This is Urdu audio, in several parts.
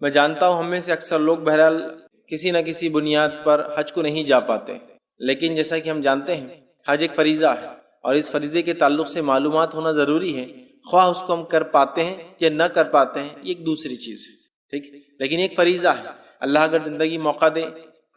میں جانتا ہوں ہم میں سے اکثر لوگ بہرحال کسی نہ کسی بنیاد پر حج کو نہیں جا پاتے، لیکن جیسا کہ ہم جانتے ہیں حج ایک فریضہ ہے، اور اس فریضے کے تعلق سے معلومات ہونا ضروری ہے، خواہ اس کو ہم کر پاتے ہیں یا نہ کر پاتے ہیں یہ ایک دوسری چیز ہے، ٹھیک، لیکن ایک فریضہ ہے۔ اللہ اگر زندگی موقع دے،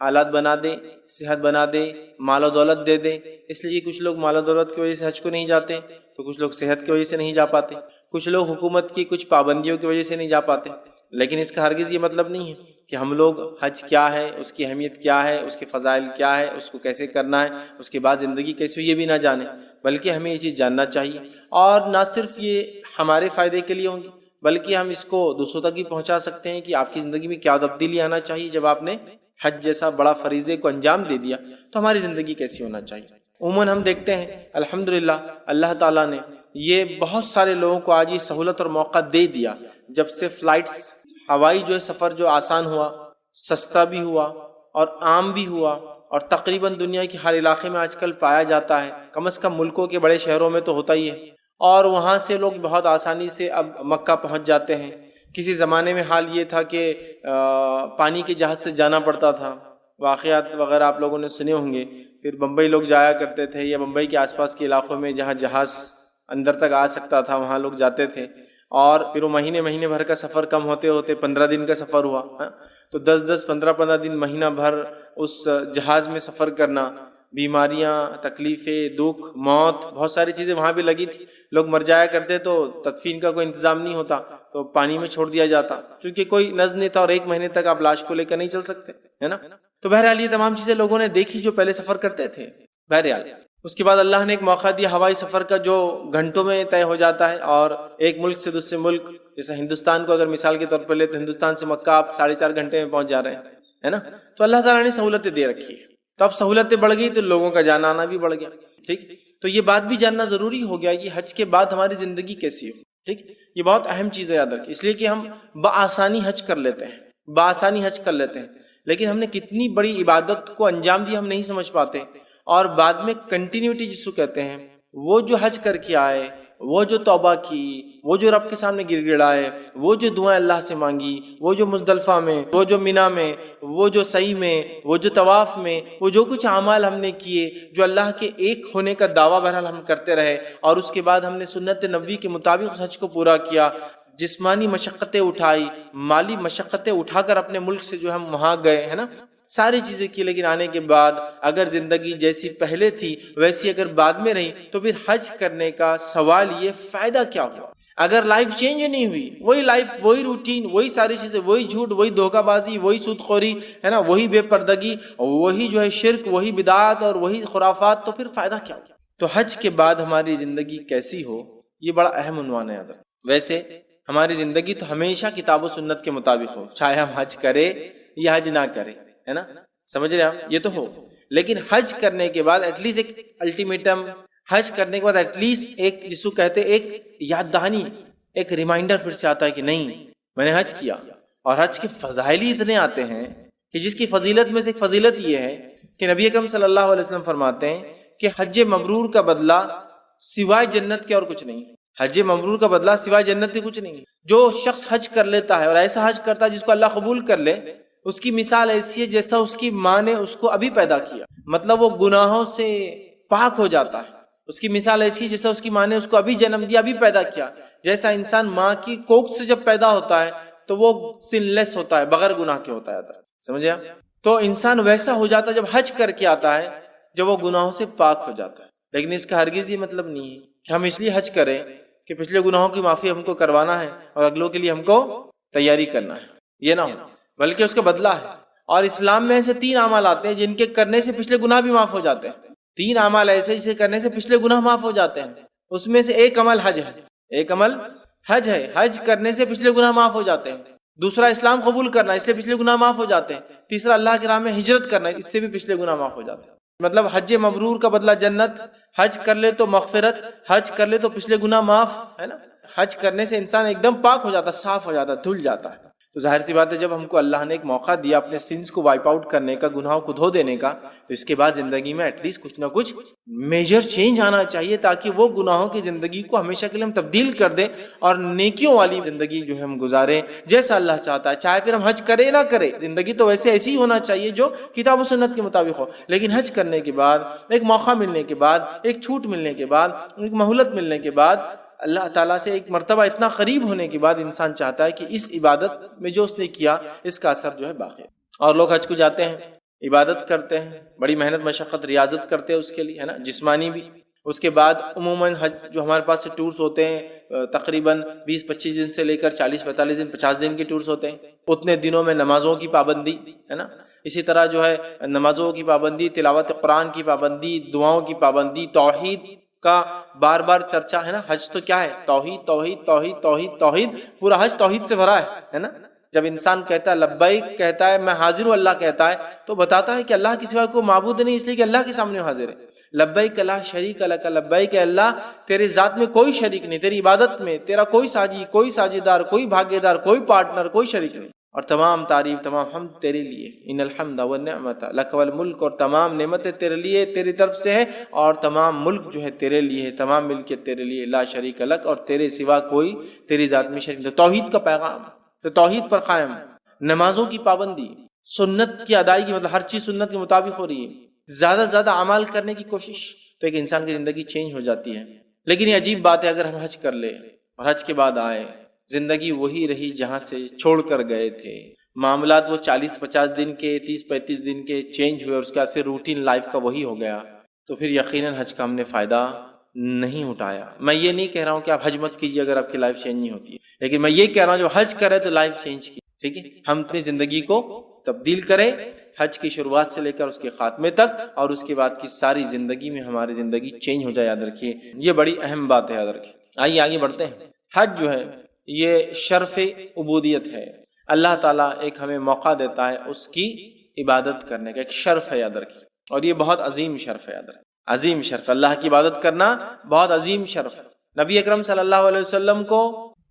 حالات بنا دے، صحت بنا دے، مال و دولت دے دے، اس لیے کچھ لوگ مال و دولت کی وجہ سے حج کو نہیں جاتے، تو کچھ لوگ صحت کی وجہ سے نہیں جا پاتے، کچھ لوگ حکومت کی کچھ پابندیوں کی وجہ سے نہیں جا پاتے، لیکن اس کا ہرگز یہ مطلب نہیں ہے کہ ہم لوگ حج کیا ہے، اس کی اہمیت کیا ہے، اس کے فضائل کیا ہے، اس کو کیسے کرنا ہے، اس کے بعد زندگی کیسے ہو یہ بھی نہ جانیں، بلکہ ہمیں یہ چیز جاننا چاہیے، اور نہ صرف یہ ہمارے فائدے کے لیے ہوں گی بلکہ ہم اس کو دوسروں تک بھی پہنچا سکتے ہیں کہ آپ کی زندگی میں کیا تبدیلی آنا چاہیے جب آپ نے حج جیسا بڑا فریضے کو انجام دے دیا، تو ہماری زندگی کیسی ہونا چاہیے۔ عموماً ہم دیکھتے ہیں الحمدللہ اللہ تعالیٰ نے یہ بہت سارے لوگوں کو آج یہ سہولت اور موقع دے دیا، جب سے فلائٹس ہوائی جو ہے سفر جو آسان ہوا، سستا بھی ہوا اور عام بھی ہوا، اور تقریباً دنیا کے ہر علاقے میں آج کل پایا جاتا ہے، کم از کم ملکوں کے بڑے شہروں میں تو ہوتا ہی ہے، اور وہاں سے لوگ بہت آسانی سے اب مکہ پہنچ جاتے ہیں۔ کسی زمانے میں حال یہ تھا کہ پانی کے جہاز سے جانا پڑتا تھا، واقعات وغیرہ آپ لوگوں نے سنے ہوں گے، پھر بمبئی لوگ جایا کرتے تھے، یا بمبئی کے آس پاس کے علاقوں میں جہاں جہاز اندر تک آ سکتا تھا وہاں لوگ جاتے تھے، اور پھر وہ مہینے بھر کا سفر کم ہوتے ہوتے 15 دن کا سفر ہوا، تو 10 15 دن مہینہ بھر اس جہاز میں سفر کرنا، بیماریاں، تکلیفیں، دکھ، موت، بہت ساری چیزیں وہاں بھی لگی تھی، لوگ مر جایا کرتے تو تدفین کا کوئی انتظام نہیں ہوتا تو پانی میں چھوڑ دیا جاتا، کیونکہ کوئی نظم نہیں تھا، اور 1 مہینے تک آپ لاش کو لے کر نہیں چل سکتے، ہے نا۔ تو بہرحال یہ تمام چیزیں لوگوں نے دیکھی جو پہلے سفر کرتے تھے۔ بہرحال اس کے بعد اللہ نے ایک موقع دیا ہوائی سفر کا جو گھنٹوں میں طے ہو جاتا ہے، اور ایک ملک سے دوسرے ملک، جیسے ہندوستان کو اگر مثال کے طور پر لے تو ہندوستان سے مکہ آپ 4.5 گھنٹے میں پہنچ جا رہے ہیں، ہے نا۔ تو اللہ تعالیٰ نے سہولتیں دے رکھی ہے، تو اب سہولتیں بڑھ گئی تو لوگوں کا جانا آنا بھی بڑھ گیا، ٹھیک۔ تو یہ بات بھی جاننا ضروری ہو گیا کہ حج کے بعد ہماری زندگی کیسی ہو، ٹھیک۔ یہ بہت اہم چیز ہے یاد رکھیں، اس لیے کہ ہم بآسانی حج کر لیتے ہیں، بآسانی حج کر لیتے ہیں، لیکن ہم نے کتنی بڑی عبادت کو انجام دیا ہم نہیں سمجھ پاتے، اور بعد میں کنٹینیوٹی جس کو کہتے ہیں، وہ جو حج کر کے آئے، وہ جو توبہ کی، وہ جو رب کے سامنے گر گڑائے، وہ جو دعائیں اللہ سے مانگی، وہ جو مزدلفہ میں، وہ جو منی میں، وہ جو سعی میں، وہ جو طواف میں، وہ جو کچھ اعمال ہم نے کیے، جو اللہ کے ایک ہونے کا دعویٰ بہرحال ہم کرتے رہے، اور اس کے بعد ہم نے سنت نبوی کے مطابق اس حج کو پورا کیا، جسمانی مشقتیں اٹھائی، مالی مشقتیں اٹھا کر اپنے ملک سے جو ہم وہاں گئے، ہے نا، ساری چیزیں کی، لیکن آنے کے بعد اگر زندگی جیسی پہلے تھی ویسی اگر بعد میں رہی تو پھر حج کرنے کا سوال یہ فائدہ کیا ہوا؟ اگر لائف چینج نہیں ہوئی، وہی لائف، وہی روٹین، وہی ساری چیزیں، وہی جھوٹ، وہی دھوکہ بازی، وہی سود خوری، ہے نا، وہی بے پردگی، وہی جو ہے شرک، وہی بدعات اور وہی خرافات، تو پھر فائدہ کیا ہوا؟ تو حج کے بعد ہماری زندگی کیسی ہو یہ بڑا اہم عنوان ہے۔ ویسے ہماری زندگی تو ہمیشہ کتاب و سنت کے مطابق ہو، چاہے ہم حج کرے یا حج نہ کرے، ہے نا، سمجھ رہے ہیں آپ، یہ تو ہو، لیکن حج کرنے کے بعد ایٹ لیسٹ ایک الٹیمیٹم، حج کرنے کے بعد ایٹ لیسٹ ایک جس کو کہتے ایک یاد دہانی، ایک ریمائنڈر پھر سے آتا ہے کہ نہیں میں نے حج کیا، اور حج کے فضائل ہی اتنے آتے ہیں کہ جس کی فضیلت میں سے ایک فضیلت یہ ہے کہ نبی اکرم صلی اللہ علیہ وسلم فرماتے ہیں کہ حج مبرور کا بدلہ سوائے جنت کے اور کچھ نہیں، حج مبرور کا بدلہ سوائے جنت کے کچھ نہیں۔ جو شخص حج کر لیتا ہے اور ایسا حج کرتا ہے جس کو اللہ قبول کر لے، اس کی مثال ایسی ہے جیسا اس کی ماں نے اس کو ابھی پیدا کیا، مطلب وہ گناہوں سے پاک ہو جاتا ہے۔ اس کی مثال ایسی ہے جیسا اس کی ماں نے اس کو ابھی جنم دیا، ابھی پیدا کیا، جیسا انسان ماں کی کوکھ سے جب پیدا ہوتا ہے تو وہ سن لیس ہوتا ہے، بغیر گناہ کے ہوتا ہے، سمجھے آپ؟ تو انسان ویسا ہو جاتا ہے جب حج کر کے آتا ہے، جب وہ گناہوں سے پاک ہو جاتا ہے۔ لیکن اس کا ہرگز یہ مطلب نہیں ہے کہ ہم اس لیے حج کریں کہ پچھلے گناہوں کی معافی ہم کو کروانا ہے اور اگلوں کے لیے ہم کو تیاری کرنا ہے، یہ نہ ہو، بلکہ اس کا بدلہ ہے۔ اور اسلام میں ایسے 3 اعمال آتے ہیں جن کے کرنے سے پچھلے گناہ بھی معاف ہو جاتے ہیں۔ 3 اعمال ایسے جسے کرنے سے پچھلے گناہ معاف ہو جاتے ہیں، اس میں سے ایک عمل حج ہے، ایک عمل حج ہے، حج کرنے سے پچھلے گناہ معاف ہو جاتے ہیں۔ دوسرا اسلام قبول کرنا، اس لیے پچھلے گناہ معاف ہو جاتے ہیں۔ تیسرا اللہ کی راہ میں ہجرت کرنا، اس سے بھی پچھلے گناہ معاف ہو جاتے ہیں۔ مطلب حج مبرور کا بدلہ جنت، حج کر لے تو مغفرت، حج کر لے تو پچھلے گناہ معاف، ہے نا۔ حج کرنے سے انسان ایک دم پاک ہو جاتا ہے، صاف ہو جاتا ہے، دھل جاتا ہے۔ تو ظاہر سی بات ہے جب ہم کو اللہ نے ایک موقع دیا اپنے سینس کو وائپ آؤٹ کرنے کا، گناہوں کو دھو دینے کا، تو اس کے بعد زندگی میں ایٹ لیسٹ کچھ نہ کچھ میجر چینج آنا چاہیے، تاکہ وہ گناہوں کی زندگی کو ہمیشہ کے لیے ہم تبدیل کر دیں اور نیکیوں والی زندگی جو ہے ہم گزاریں جیسا اللہ چاہتا ہے. چاہے پھر ہم حج کریں نہ کریں، زندگی تو ویسے ایسی ہی ہونا چاہیے جو کتاب و سنت کے مطابق ہو، لیکن حج کرنے کے بعد، ایک موقع ملنے کے بعد، ایک چھوٹ ملنے کے بعد، ایک مہلت ملنے کے بعد، اللہ تعالیٰ سے ایک مرتبہ اتنا قریب ہونے کے بعد انسان چاہتا ہے کہ اس عبادت میں جو اس نے کیا اس کا اثر جو ہے باقی. اور لوگ حج کو جاتے ہیں، عبادت کرتے ہیں، بڑی محنت مشقت ریاضت کرتے ہیں اس کے لیے، ہے نا، جسمانی بھی. اس کے بعد عموماً حج جو ہمارے پاس سے ٹورز ہوتے ہیں تقریباً 20-25 دن سے لے کر 40-45 دن 50 دن کے ٹورز ہوتے ہیں. اتنے دنوں میں نمازوں کی پابندی، ہے نا، اسی طرح جو ہے نمازوں کی پابندی، تلاوت قرآن کی پابندی، دعاؤں کی پابندی، توحید کا بار بار چرچا، ہے نا. حج تو کیا ہے؟ توحید توحید توحید توحید توحید. پورا حج توحید سے بھرا ہے نا. جب انسان کہتا ہے لبیک، کہتا ہے میں حاضر ہوں، اللہ کہتا ہے تو بتاتا ہے کہ اللہ کے سوا کوئی معبود نہیں، اس لیے کہ اللہ کے سامنے حاضر ہے. لبیک لا شریک لک، لبیک اللہ تیرے ذات میں کوئی شریک نہیں، تیری عبادت میں تیرا کوئی ساجی، کوئی ساجیدار، کوئی بھاگیدار، کوئی پارٹنر، کوئی شریک نہیں. اور تمام تعریف، تمام حمد تیرے لیے. ان الحمد والنعمت لک والملک، اور تمام نعمتیں تیرے لیے، تیری طرف سے ہے، اور تمام ملک جو ہے تیرے لیے ہے، تمام ملکیت تیرے لیے. لا شریک لک، اور تیرے سوا کوئی تیری ذات میں شریک نہیں. توحید کا پیغام، تو توحید پر قائم. نمازوں کی پابندی، سنت کی ادائیگی، مطلب ہر چیز سنت کے مطابق ہو رہی ہے، زیادہ سے زیادہ اعمال کرنے کی کوشش، تو ایک انسان کی زندگی چینج ہو جاتی ہے. لیکن یہ عجیب بات ہے، اگر ہم حج کر لیں اور حج کے بعد آئے، زندگی وہی رہی جہاں سے چھوڑ کر گئے تھے، معاملات وہ 40-50 دن کے، 30-35 دن کے چینج ہوئے، اور اس کے بعد پھر روٹین لائف کا وہی ہو گیا، تو پھر یقیناً حج کا ہم نے فائدہ نہیں اٹھایا. میں یہ نہیں کہہ رہا ہوں کہ آپ حج مت کیجیے اگر آپ کی لائف چینج نہیں ہوتی ہے، لیکن میں یہ کہہ رہا ہوں جو حج کرے تو لائف چینج کی. ٹھیک ہے، ہم اپنی زندگی کو تبدیل کریں، حج کی شروعات سے لے کر اس کے خاتمے تک، اور اس کے بعد کی ساری زندگی میں ہماری زندگی چینج ہو جائے. یاد رکھیے، یہ بڑی اہم بات ہے، یاد رکھیے. آئیے آگے بڑھتے ہیں. حج جو ہے یہ شرف عبودیت ہے. اللہ تعالیٰ ایک ہمیں موقع دیتا ہے اس کی عبادت کرنے کا، ایک شرف ہے، یاد رکھیے. اور یہ بہت عظیم شرف ہے، یاد رکھیے، عظیم شرف. اللہ کی عبادت کرنا بہت عظیم شرف ہے. نبی اکرم صلی اللہ علیہ وسلم کو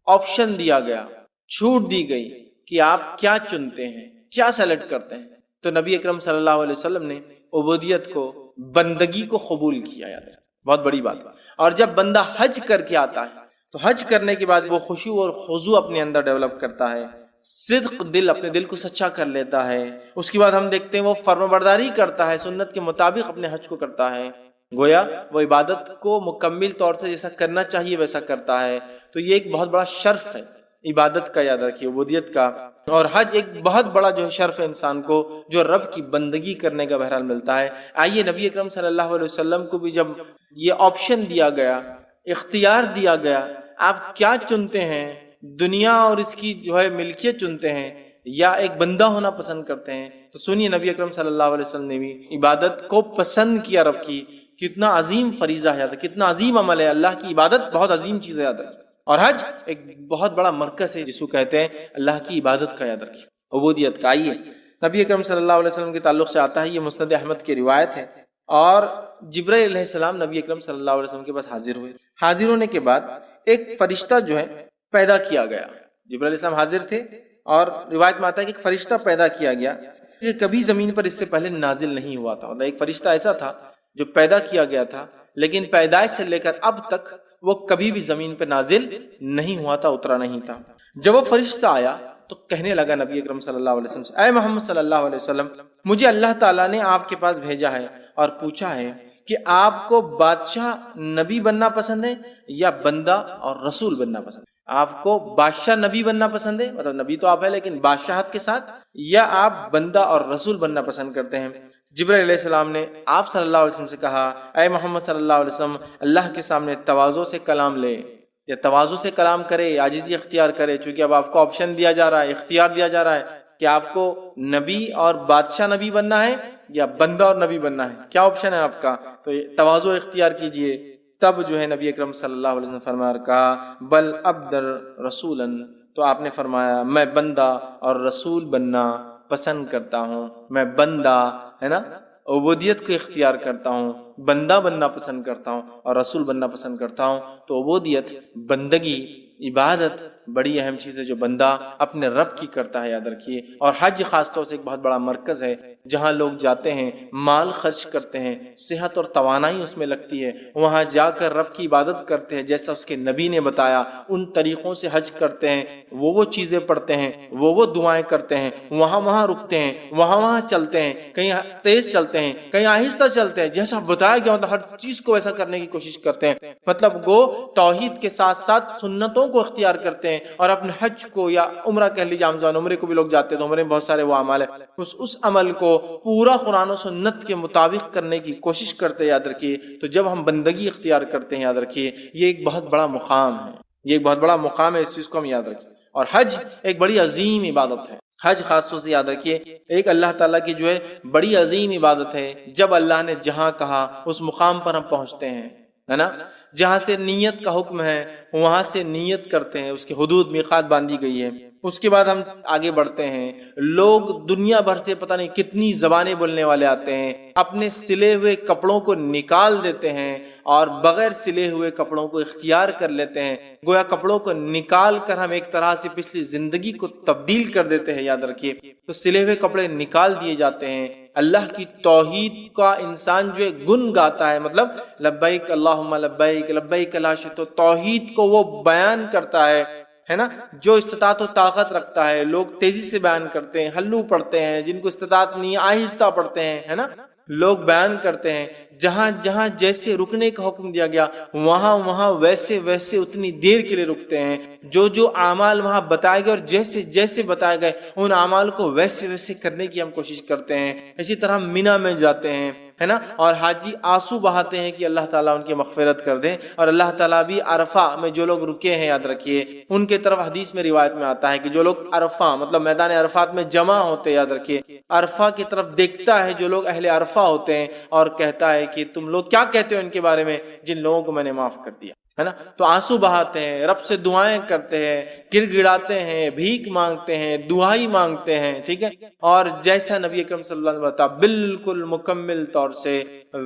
آپشن دیا گیا، چھوٹ دی گئی کہ آپ کیا چنتے ہیں، کیا سلیکٹ کرتے ہیں. تو نبی اکرم صلی اللہ علیہ وسلم نے عبودیت کو، بندگی کو قبول کیا. یاد رکھیے، بہت بڑی بات. اور جب بندہ حج کر کے آتا ہے تو حج کرنے کے بعد وہ خشوع اور خضوع اپنے اندر ڈیولپ کرتا ہے، صدق دل، اپنے دل کو سچا کر لیتا ہے. اس کے بعد ہم دیکھتے ہیں وہ فرمانبرداری کرتا ہے، سنت کے مطابق اپنے حج کو کرتا ہے. گویا وہ عبادت کو مکمل طور سے جیسا کرنا چاہیے ویسا کرتا ہے. تو یہ ایک بہت بڑا شرف ہے عبادت کا، یاد رکھیے، عبودیت کا. اور حج ایک بہت بڑا جو ہے شرف ہے انسان کو، جو رب کی بندگی کرنے کا بہرحال ملتا ہے. آئیے، نبی اکرم صلی اللہ علیہ وسلم کو بھی جب یہ آپشن دیا گیا، اختیار دیا گیا، آپ کیا چنتے ہیں، دنیا اور اس کی جو ہے ملکیت چنتے ہیں یا ایک بندہ ہونا پسند کرتے ہیں، تو سنیے نبی اکرم صلی اللہ علیہ وسلم نے بھی عبادت کو پسند کیا رب کی. کتنا عظیم فریضہ ہے، کتنا عظیم عمل ہے. اللہ کی عبادت بہت عظیم چیز ہے، یاد رکھیے. اور حج ایک بہت بڑا مرکز ہے جس کو کہتے ہیں اللہ کی عبادت کا، یاد رکھیے، عبودیت کا. آئیے، نبی اکرم صلی اللہ علیہ وسلم کے تعلق سے آتا ہے، یہ مسند احمد کی روایت ہے. اور جبرائیل علیہ السلام نبی اکرم صلی اللہ علیہ وسلم کے پاس حاضر ہوئے. حاضر ہونے کے بعد ایک فرشتہ جو ہے پیدا کیا گیا. جبرائیل علیہ السلام حاضر تھے، اور روایت میں آتا ہے کہ ایک فرشتہ پیدا کیا گیا کہ کبھی زمین پر اس سے پہلے نازل نہیں ہوا تھا. ایک فرشتہ ایسا تھا جو پیدا کیا گیا تھا، لیکن پیدائش سے لے کر اب تک وہ کبھی بھی زمین پہ نازل نہیں ہوا تھا، اترا نہیں تھا. جب وہ فرشتہ آیا تو کہنے لگا نبی اکرم صلی اللہ علیہ وسلم سے، اے محمد صلی اللہ علیہ وسلم، مجھے اللہ تعالیٰ نے آپ کے پاس بھیجا ہے اور پوچھا ہے کہ آپ کو بادشاہ نبی بننا پسند ہے یا بندہ اور رسول بننا پسند ہے. آپ کو بادشاہ نبی بننا پسند ہے، مطلب نبی تو آپ ہے لیکن بادشاہت کے ساتھ، یا آپ بندہ اور رسول بننا پسند کرتے ہیں. جبرائیل علیہ السلام نے آپ صلی اللہ علیہ وسلم سے کہا، اے محمد صلی اللہ علیہ وسلم، اللہ کے سامنے تواضع سے کلام لے، یا تواضع سے کلام کرے، عاجزی اختیار کرے، چونکہ اب آپ کو آپشن دیا جا رہا ہے، اختیار دیا جا رہا ہے کہ آپ کو نبی اور بادشاہ نبی بننا ہے یا بندہ اور نبی بننا ہے. کیا آپشن ہے آپ کا؟ تو تواضع اختیار کیجئے. تب جو ہے نبی اکرم صلی اللہ علیہ وسلم فرمایا، کہا بل ابدر رسولاً، تو آپ نے فرمایا میں بندہ اور رسول بننا پسند کرتا ہوں، میں بندہ، ہے نا، عبودیت کو اختیار کرتا ہوں، بندہ بننا پسند کرتا ہوں اور رسول بننا پسند کرتا ہوں، تو عبودیت، بندگی، عبادت بڑی اہم چیز ہے جو بندہ اپنے رب کی کرتا ہے، یاد رکھیے۔ اور حج خاص طور سے ایک بہت بڑا مرکز ہے جہاں لوگ جاتے ہیں، مال خرچ کرتے ہیں، صحت اور توانائی اس میں لگتی ہے، وہاں جا کر رب کی عبادت کرتے ہیں جیسا اس کے نبی نے بتایا، ان طریقوں سے حج کرتے ہیں، وہ چیزیں پڑھتے ہیں، وہ دعائیں کرتے ہیں، وہاں رکتے ہیں، وہاں چلتے ہیں، کہیں تیز چلتے ہیں، کہیں آہستہ چلتے ہیں، جیسا بتایا گیا مطلب ہر چیز کو ویسا کرنے کی کوشش کرتے ہیں، مطلب وہ توحید کے ساتھ ساتھ سنتوں کو اختیار کرتے ہیں، اور اپنے حج کو یا عمرہ کہہ لیجیے، عام زبان عمرے کو بھی لوگ جاتے ہیں تو عمرے میں بہت سارے وہ اعمال ہیں، اس عمل کو پورا قرآن و سنت کے مطابق کرنے کی کوشش کرتے ہیں، یاد رکھیے۔ تو جب ہم بندگی اختیار کرتے ہیں، یاد رکھیے یہ ایک بہت بڑا مقام ہے، یہ ایک بہت بڑا مقام ہے، اس چیز کو ہم یاد رکھیں۔ اور حج ایک بڑی عظیم عبادت ہے، حج خاص طور سے یاد رکھیے ایک اللہ تعالیٰ کی جو ہے بڑی عظیم عبادت ہے۔ جب اللہ نے جہاں کہا اس مقام پر ہم پہنچتے ہیں، ہے نا، جہاں سے نیت کا حکم ہے وہاں سے نیت کرتے ہیں، اس کی حدود میقات باندھی گئی ہے، اس کے بعد ہم آگے بڑھتے ہیں۔ لوگ دنیا بھر سے پتہ نہیں کتنی زبانیں بولنے والے آتے ہیں، اپنے سلے ہوئے کپڑوں کو نکال دیتے ہیں اور بغیر سلے ہوئے کپڑوں کو اختیار کر لیتے ہیں، گویا کپڑوں کو نکال کر ہم ایک طرح سے پچھلی زندگی کو تبدیل کر دیتے ہیں، یاد رکھیے۔ تو سلے ہوئے کپڑے نکال دیے جاتے ہیں، اللہ کی توحید کا انسان جو ہے گن گاتا ہے، مطلب لبیک اللہم لبیک لبیک لا شریک، تو توحید کو وہ بیان کرتا ہے نا، جو استطاعت و طاقت رکھتا ہے۔ لوگ تیزی سے بیان کرتے ہیں، ہلو پڑھتے ہیں، جن کو استطاعت نہیں آہستہ پڑھتے ہیں، ہے نا، لوگ بیان کرتے ہیں، جہاں جہاں جیسے رکنے کا حکم دیا گیا وہاں ویسے اتنی دیر کے لیے رکتے ہیں، جو اعمال وہاں بتائے گئے اور جیسے جیسے بتائے گئے ان اعمال کو ویسے کرنے کی ہم کوشش کرتے ہیں۔ اسی طرح مینا میں جاتے ہیں، ہے نا، اور حاجی آنسو بہاتے ہیں کہ اللہ تعالیٰ ان کی مغفرت کر دے، اور اللہ تعالیٰ بھی عرفہ میں جو لوگ رکے ہیں، یاد رکھیے ان کے طرف حدیث میں روایت میں آتا ہے کہ جو لوگ عرفہ مطلب میدان عرفات میں جمع ہوتے، یاد رکھیے عرفہ کی طرف دیکھتا ہے جو لوگ اہل عرفہ ہوتے ہیں اور کہتا ہے کہ تم لوگ کیا کہتے ہو ان کے بارے میں جن لوگوں کو میں نے معاف کر دیا، ہے نا۔ تو آنسو بہاتے ہیں، رب سے دعائیں کرتے ہیں، گر گڑاتے ہیں، بھیک مانگتے ہیں، دعائی مانگتے ہیں، ٹھیک ہے، اور جیسا نبی اکرم صلی اللہ علیہ وسلم بتا بالکل مکمل طور سے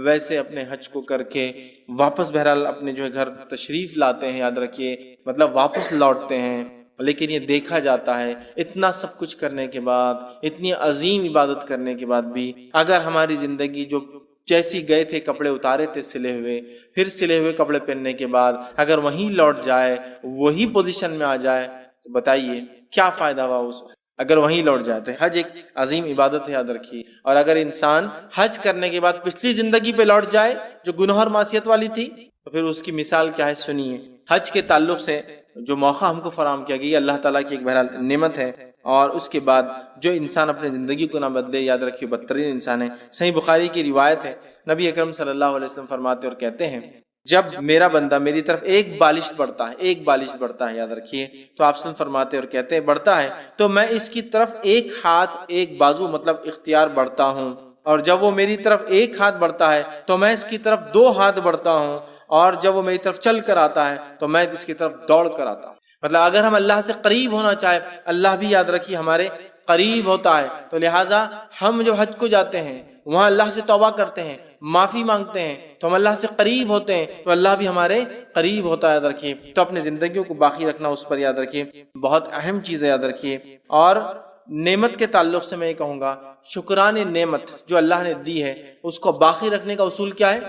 ویسے اپنے حج کو کر کے واپس بہرحال اپنے جو ہے گھر تشریف لاتے ہیں، یاد رکھیے مطلب واپس لوٹتے ہیں۔ لیکن یہ دیکھا جاتا ہے اتنا سب کچھ کرنے کے بعد، اتنی عظیم عبادت کرنے کے بعد بھی اگر ہماری زندگی جو جیسی گئے تھے کپڑے اتارے تھے سلے ہوئے، پھر سلے ہوئے کپڑے پہننے کے بعد اگر وہیں لوٹ جائے، وہی پوزیشن میں آ جائے، تو بتائیے کیا فائدہ ہوا اس وقت اگر وہیں لوٹ جائے۔ تو حج ایک عظیم عبادت ہے، یاد رکھیے۔ اور اگر انسان حج کرنے کے بعد پچھلی زندگی پہ لوٹ جائے جو گناہ اور معصیت والی تھی، تو پھر اس کی مثال کیا ہے سنیے۔ حج کے تعلق سے جو موقع ہم کو فراہم کیا گیا اللہ تعالیٰ کی ایک بہرحال نعمت ہے، اور اس کے بعد جو انسان اپنے زندگی کو نہ بدلے، یاد رکھیے بدترین انسان ہے۔ صحیح بخاری کی روایت ہے، نبی اکرم صلی اللہ علیہ وسلم فرماتے اور کہتے ہیں جب میرا بندہ میری طرف ایک بالش بڑھتا ہے، یاد رکھیے، تو آپ صلی فرماتے اور کہتے ہیں بڑھتا ہے تو میں اس کی طرف ایک ہاتھ ایک بازو مطلب اختیار بڑھتا ہوں، اور جب وہ میری طرف ایک ہاتھ بڑھتا ہے تو میں اس کی طرف 2 ہاتھ بڑھتا ہوں، اور جب وہ میری طرف چل کر آتا ہے تو میں اس کی طرف دوڑ کر آتا ہوں۔ مطلب اگر ہم اللہ سے قریب ہونا چاہے، اللہ بھی یاد رکھیے ہمارے قریب ہوتا ہے، تو لہٰذا ہم جو حج کو جاتے ہیں وہاں اللہ سے توبہ کرتے ہیں، معافی مانگتے ہیں، تو ہم اللہ سے قریب ہوتے ہیں، تو اللہ بھی ہمارے قریب ہوتا ہے، یاد رکھیے۔ تو اپنے زندگیوں کو باقی رکھنا اس پر یاد رکھیے، بہت اہم چیز ہے، یاد رکھیے۔ اور نعمت کے تعلق سے میں یہ کہوں گا شکران نعمت جو اللہ نے دی ہے اس کو باقی رکھنے کا اصول کیا ہے؟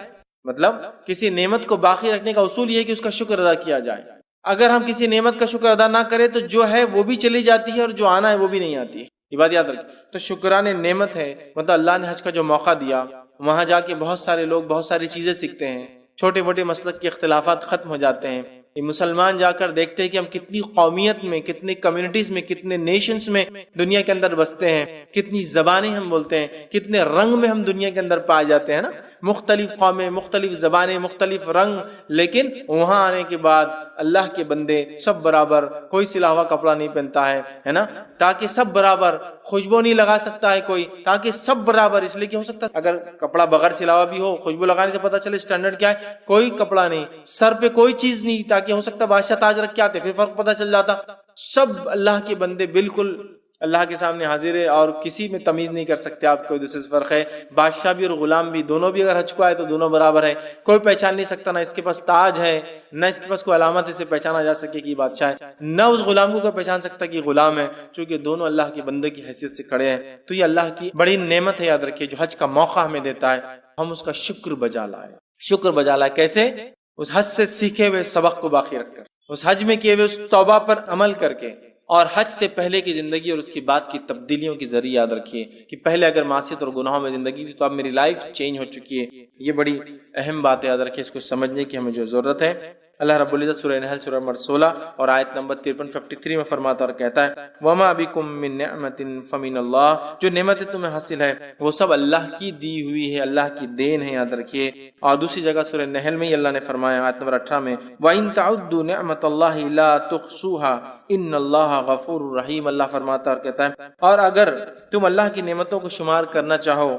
مطلب کسی نعمت کو باقی رکھنے کا اصول یہ ہے کہ اس کا شکر ادا کیا جائے۔ اگر ہم کسی نعمت کا شکر ادا نہ کریں تو جو ہے وہ بھی چلی جاتی ہے اور جو آنا ہے وہ بھی نہیں آتی ہے، یہ بات یاد رکھیں۔ تو شکران نعمت ہے، مطلب اللہ نے حج کا جو موقع دیا وہاں جا کے بہت سارے لوگ بہت ساری چیزیں سیکھتے ہیں، چھوٹے موٹے مسلک کے اختلافات ختم ہو جاتے ہیں۔ یہ مسلمان جا کر دیکھتے ہیں کہ ہم کتنی قومیت میں، کتنی کمیونٹیز میں، کتنے نیشنز میں دنیا کے اندر بستے ہیں، کتنی زبانیں ہم بولتے ہیں، کتنے رنگ میں ہم دنیا کے اندر پائے جاتے ہیں نا، مختلف قومیں، مختلف زبانیں، مختلف رنگ، لیکن وہاں آنے کے بعد اللہ کے بندے سب برابر، کوئی سلا ہوا کپڑا نہیں پہنتا ہے نا، تاکہ سب برابر، خوشبو نہیں لگا سکتا ہے کوئی، تاکہ سب برابر، اس لیے کہ ہو سکتا ہے اگر کپڑا بغیر سلا ہوا بھی ہو، خوشبو لگانے سے پتہ چلے سٹینڈرڈ کیا ہے، کوئی کپڑا نہیں، سر پہ کوئی چیز نہیں، تاکہ ہو سکتا ہے بادشاہ تاج رکھ کے آتے پھر فرق پتہ چل جاتا۔ سب اللہ کے بندے بالکل اللہ کے سامنے حاضر ہے اور کسی میں تمیز نہیں کر سکتے آپ کوئی دوسرے سے فرق ہے. بادشاہ بھی اور غلام بھی دونوں بھی اگر حج کو آئے تو دونوں برابر ہے. کوئی پہچان نہیں سکتا، نہ اس کے پاس تاج ہے نہ اس کے پاس کوئی علامت اسے پہچانا جا سکے کہ بادشاہ ہے، نہ اس غلام کو کوئی پہچان سکتا کہ غلام ہے، چونکہ دونوں اللہ کے بندے کی حیثیت سے کھڑے ہیں. تو یہ اللہ کی بڑی نعمت ہے، یاد رکھیے، جو حج کا موقع ہمیں دیتا ہے، ہم اس کا شکر بجا لائیں. شکر بجا لائیں کیسے؟ اس حج سے سیکھے ہوئے سبق کو باقی رکھ کر، اس حج میں کیے ہوئے اس توبہ پر عمل کر کے، اور حج سے پہلے کی زندگی اور اس کے بعد کی تبدیلیوں کے ذریعے یاد رکھیے کہ پہلے اگر معصیت اور گناہوں میں زندگی تھی تو اب میری لائف چینج ہو چکی ہے. یہ بڑی اہم بات ہے، یاد رکھیے، اس کو سمجھنے کی ہمیں جو ضرورت ہے. اللہ رب العزت سورہ نحل سورہ نمبر 16 اور آیت نمبر 53 میں فرماتا اور کہتا ہے وَمَا بِكُم مِّن نِعْمَةٍ فَمِنَ اللَّهِ، جو نعمتیں تمہیں حاصل ہے وہ سب اللہ کی دی ہوئی ہے، اللہ کی دین ہے، یاد رکھیے. اور دوسری جگہ سورہ نحل میں ہی اللہ نے فرمایا آیت نمبر 18 میں وَإِن تَعُدُّوا نِعْمَةَ اللَّهِ لَا تُحْصُوهَا إِنَّ اللَّهَ غَفُورٌ رَحِيمٌ. اللہ فرماتا اور کہتا ہے اور اگر تم اللہ کی نعمتوں کو شمار کرنا چاہو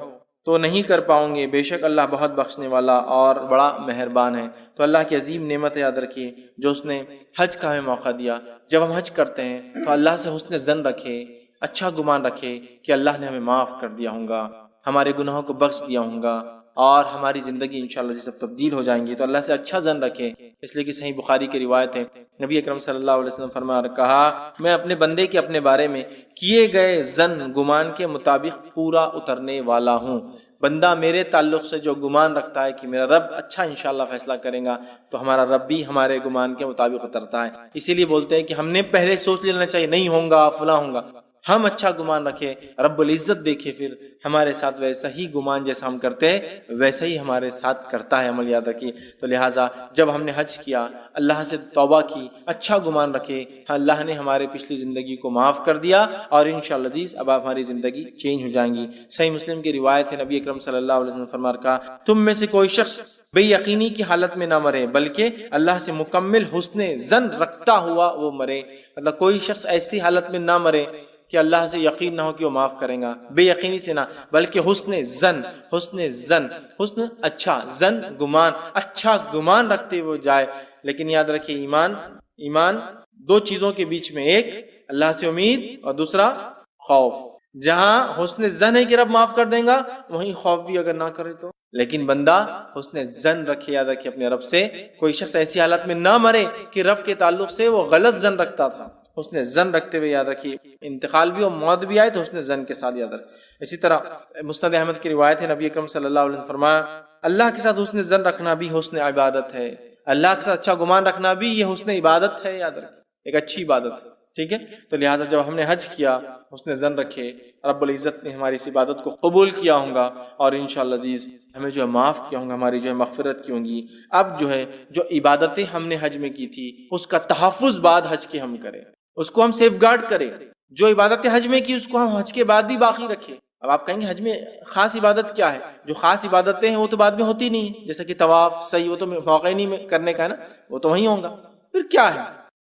تو نہیں کر پاؤں گے، بے شک اللہ بہت بخشنے والا اور بڑا مہربان ہے. تو اللہ کی عظیم نعمت ہے، یاد رکھیے، جو اس نے حج کا ہمیں موقع دیا. جب ہم حج کرتے ہیں تو اللہ سے حسن ظن رکھے، اچھا گمان رکھے کہ اللہ نے ہمیں معاف کر دیا ہوں گا، ہمارے گناہوں کو بخش دیا ہوں گا اور ہماری زندگی انشاءاللہ سب تبدیل ہو جائیں گی. تو اللہ سے اچھا ظن رکھے، اس لیے کہ صحیح بخاری کی روایت ہے، نبی اکرم صلی اللہ علیہ وسلم فرمایا اور کہا میں اپنے بندے کے اپنے بارے میں کیے گئے ظن گمان کے مطابق پورا اترنے والا ہوں. بندہ میرے تعلق سے جو گمان رکھتا ہے کہ میرا رب اچھا انشاءاللہ فیصلہ کرے گا تو ہمارا رب بھی ہمارے گمان کے مطابق اترتا ہے. اسی لیے بولتے ہیں کہ ہم نے پہلے سوچ لینا چاہیے نہیں ہوں گا فلاں ہوں گا. ہم اچھا گمان رکھے، رب العزت دیکھے پھر ہمارے ساتھ ویسا ہی گمان جیسا ہم کرتے ہیں ویسا ہی ہمارے ساتھ کرتا ہے عمل، یاد رکھیے. تو لہٰذا جب ہم نے حج کیا، اللہ سے توبہ کی، اچھا گمان رکھے، اللہ نے ہمارے پچھلی زندگی کو معاف کر دیا اور انشاءاللہ عزیز اب ہماری زندگی چینج ہو جائیں گی. صحیح مسلم کی روایت ہے، نبی اکرم صلی اللہ علیہ وسلم فرمایا کہا تم میں سے کوئی شخص بے یقینی کی حالت میں نہ مرے بلکہ اللہ سے مکمل حسن ظن رکھتا ہوا وہ مرے. مطلب کوئی شخص ایسی حالت میں نہ مرے کہ اللہ سے یقین نہ ہو کہ وہ معاف کرے گا، بے یقینی سے نہ، بلکہ حسن اچھا ظن گمان، اچھا گمان رکھتے ہوئے جائے. لیکن یاد رکھیے ایمان دو چیزوں کے بیچ میں، ایک اللہ سے امید اور دوسرا خوف. جہاں حسن ظن ہے کہ رب معاف کر دیں گا وہیں خوف بھی اگر نہ کرے تو. لیکن بندہ حسن ظن رکھے، یاد رکھے اپنے رب سے. کوئی شخص ایسی حالت میں نہ مرے کہ رب کے تعلق سے وہ غلط ظن رکھتا تھا، حسن ظن رکھتے ہوئے یاد رکھیے انتقال بھی اور موت بھی آئے تو حسن ظن کے ساتھ یاد رکھے. اسی طرح مسند احمد کی روایت ہے، نبی اکرم صلی اللہ علیہ وسلم فرمایا اللہ کے ساتھ حسن ظن رکھنا بھی حسن عبادت ہے، اللہ کے ساتھ اچھا گمان رکھنا بھی یہ حسن عبادت ہے، یاد رکھے ایک اچھی عبادت ہے. ٹھیک ہے، تو لہٰذا جب ہم نے حج کیا حسن ظن رکھے، رب العزت نے ہماری اس عبادت کو قبول کیا ہوں گا اور انشاءاللہ عزیز ہمیں جو ہے معاف کیا ہوں گا، ہماری جو ہے مغفرت کی ہوں گی. اب جو ہے جو عبادتیں ہم نے حج میں کی تھی اس کا تحفظ بعد حج کے ہم کریں، اس کو ہم سیف گارڈ کریں. جو عبادتیں حج میں کی اس کو ہم حج کے بعد بھی باقی رکھیں. اب آپ کہیں گے حج میں خاص عبادت کیا ہے؟ جو خاص عبادتیں ہیں وہ تو بعد میں ہوتی نہیں ہیں، جیسے کہ طواف سعی، وہ تو موقع ہی نہیں کرنے کا ہے نا، وہ تو وہیں ہوں گا. پھر کیا ہے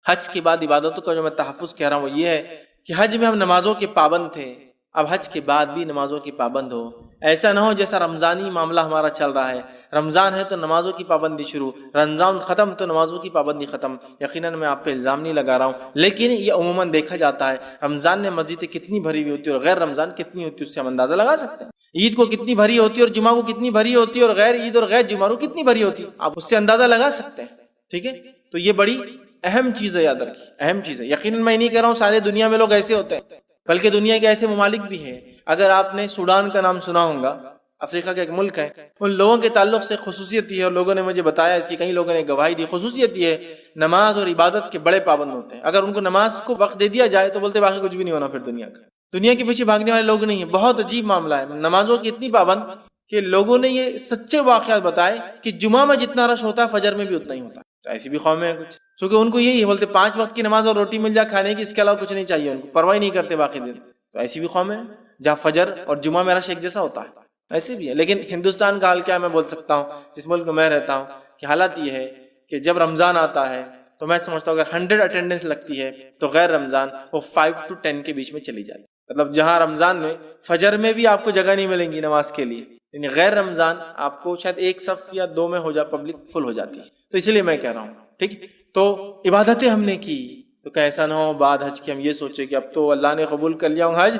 حج کے بعد عبادتوں کا جو میں تحفظ کہہ رہا ہوں وہ یہ ہے کہ حج میں ہم نمازوں کے پابند تھے، اب حج کے بعد بھی نمازوں کی پابند ہو. ایسا نہ ہو جیسا رمضانی معاملہ ہمارا چل رہا ہے، رمضان ہے تو نمازوں کی پابندی شروع، رمضان ختم تو نمازوں کی پابندی ختم. یقیناً میں آپ پہ الزام نہیں لگا رہا ہوں، لیکن یہ عموماً دیکھا جاتا ہے. رمضان میں مسجدیں کتنی بھری ہوئی ہوتی ہے اور غیر رمضان کتنی ہوتی ہے اس سے ہم اندازہ لگا سکتے ہیں. عید کو کتنی بھری ہوتی ہے اور جمعہ کو کتنی بھری ہوتی ہے اور غیر عید اور غیر جمعہ کو کتنی بھری ہوتی ہے، آپ اس سے اندازہ لگا سکتے ہیں. ٹھیک ہے، تو یہ بڑی اہم چیز ہے، یاد رکھیے اہم چیز ہے. یقیناً میں نہیں کہہ رہا ہوں سارے دنیا میں لوگ ایسے ہوتے ہیں، بلکہ دنیا کے ایسے ممالک بھی ہیں. اگر آپ نے سوڈان کا نام سنا ہوگا، افریقہ کا ایک ملک ہے، ان لوگوں کے تعلق سے خصوصیت یہ ہے اور لوگوں نے مجھے بتایا، اس کی کئی لوگوں نے گواہی دی، خصوصیت یہ ہے نماز اور عبادت کے بڑے پابند ہوتے ہیں. اگر ان کو نماز کو وقت دے دیا جائے تو بولتے باقی کچھ بھی نہیں ہونا. پھر دنیا کے پیچھے بھاگنے والے لوگ نہیں ہیں. بہت عجیب معاملہ ہے، نمازوں کی اتنی پابند کہ لوگوں نے یہ سچے واقعات بتائے کہ جمعہ میں جتنا رش ہوتا ہے فجر میں بھی اتنا ہی ہوتا ہے. ایسی بھی قومیں ہیں کچھ، کیونکہ ان کو یہی ہے، بولتے 5 وقت کی نماز اور روٹی مل جائے کھانے کی، اس کے علاوہ کچھ نہیں چاہیے، ان کو پرواہ نہیں کرتے باقی دن. تو ایسی بھی قومیں ہیں جہاں فجر اور جمعہ میں رش ایک جیسا ہوتا ہے، ایسے بھی ہے. لیکن ہندوستان کا حال کیا میں بول سکتا ہوں، جس ملک میں میں رہتا ہوں، کہ حالت یہ ہے کہ جب رمضان آتا ہے تو میں سمجھتا ہوں اگر 100 اٹینڈنس لگتی ہے تو غیر رمضان وہ 5 to 10 کے بیچ میں چلی جاتی. مطلب جہاں رمضان میں فجر میں بھی آپ کو جگہ نہیں ملیں گی نماز کے لیے، یعنی غیر رمضان آپ کو شاید 1 صف یا 2 میں ہو جائے، پبلک فل ہو جاتی ہے. تو اسی لیے میں کہہ رہا ہوں ٹھیک. تو عبادتیں ہم نے کی، تو کیسا نہ ہو بعد حج کے ہم یہ سوچے کہ اب تو اللہ نے قبول کر لیا ہوں حج،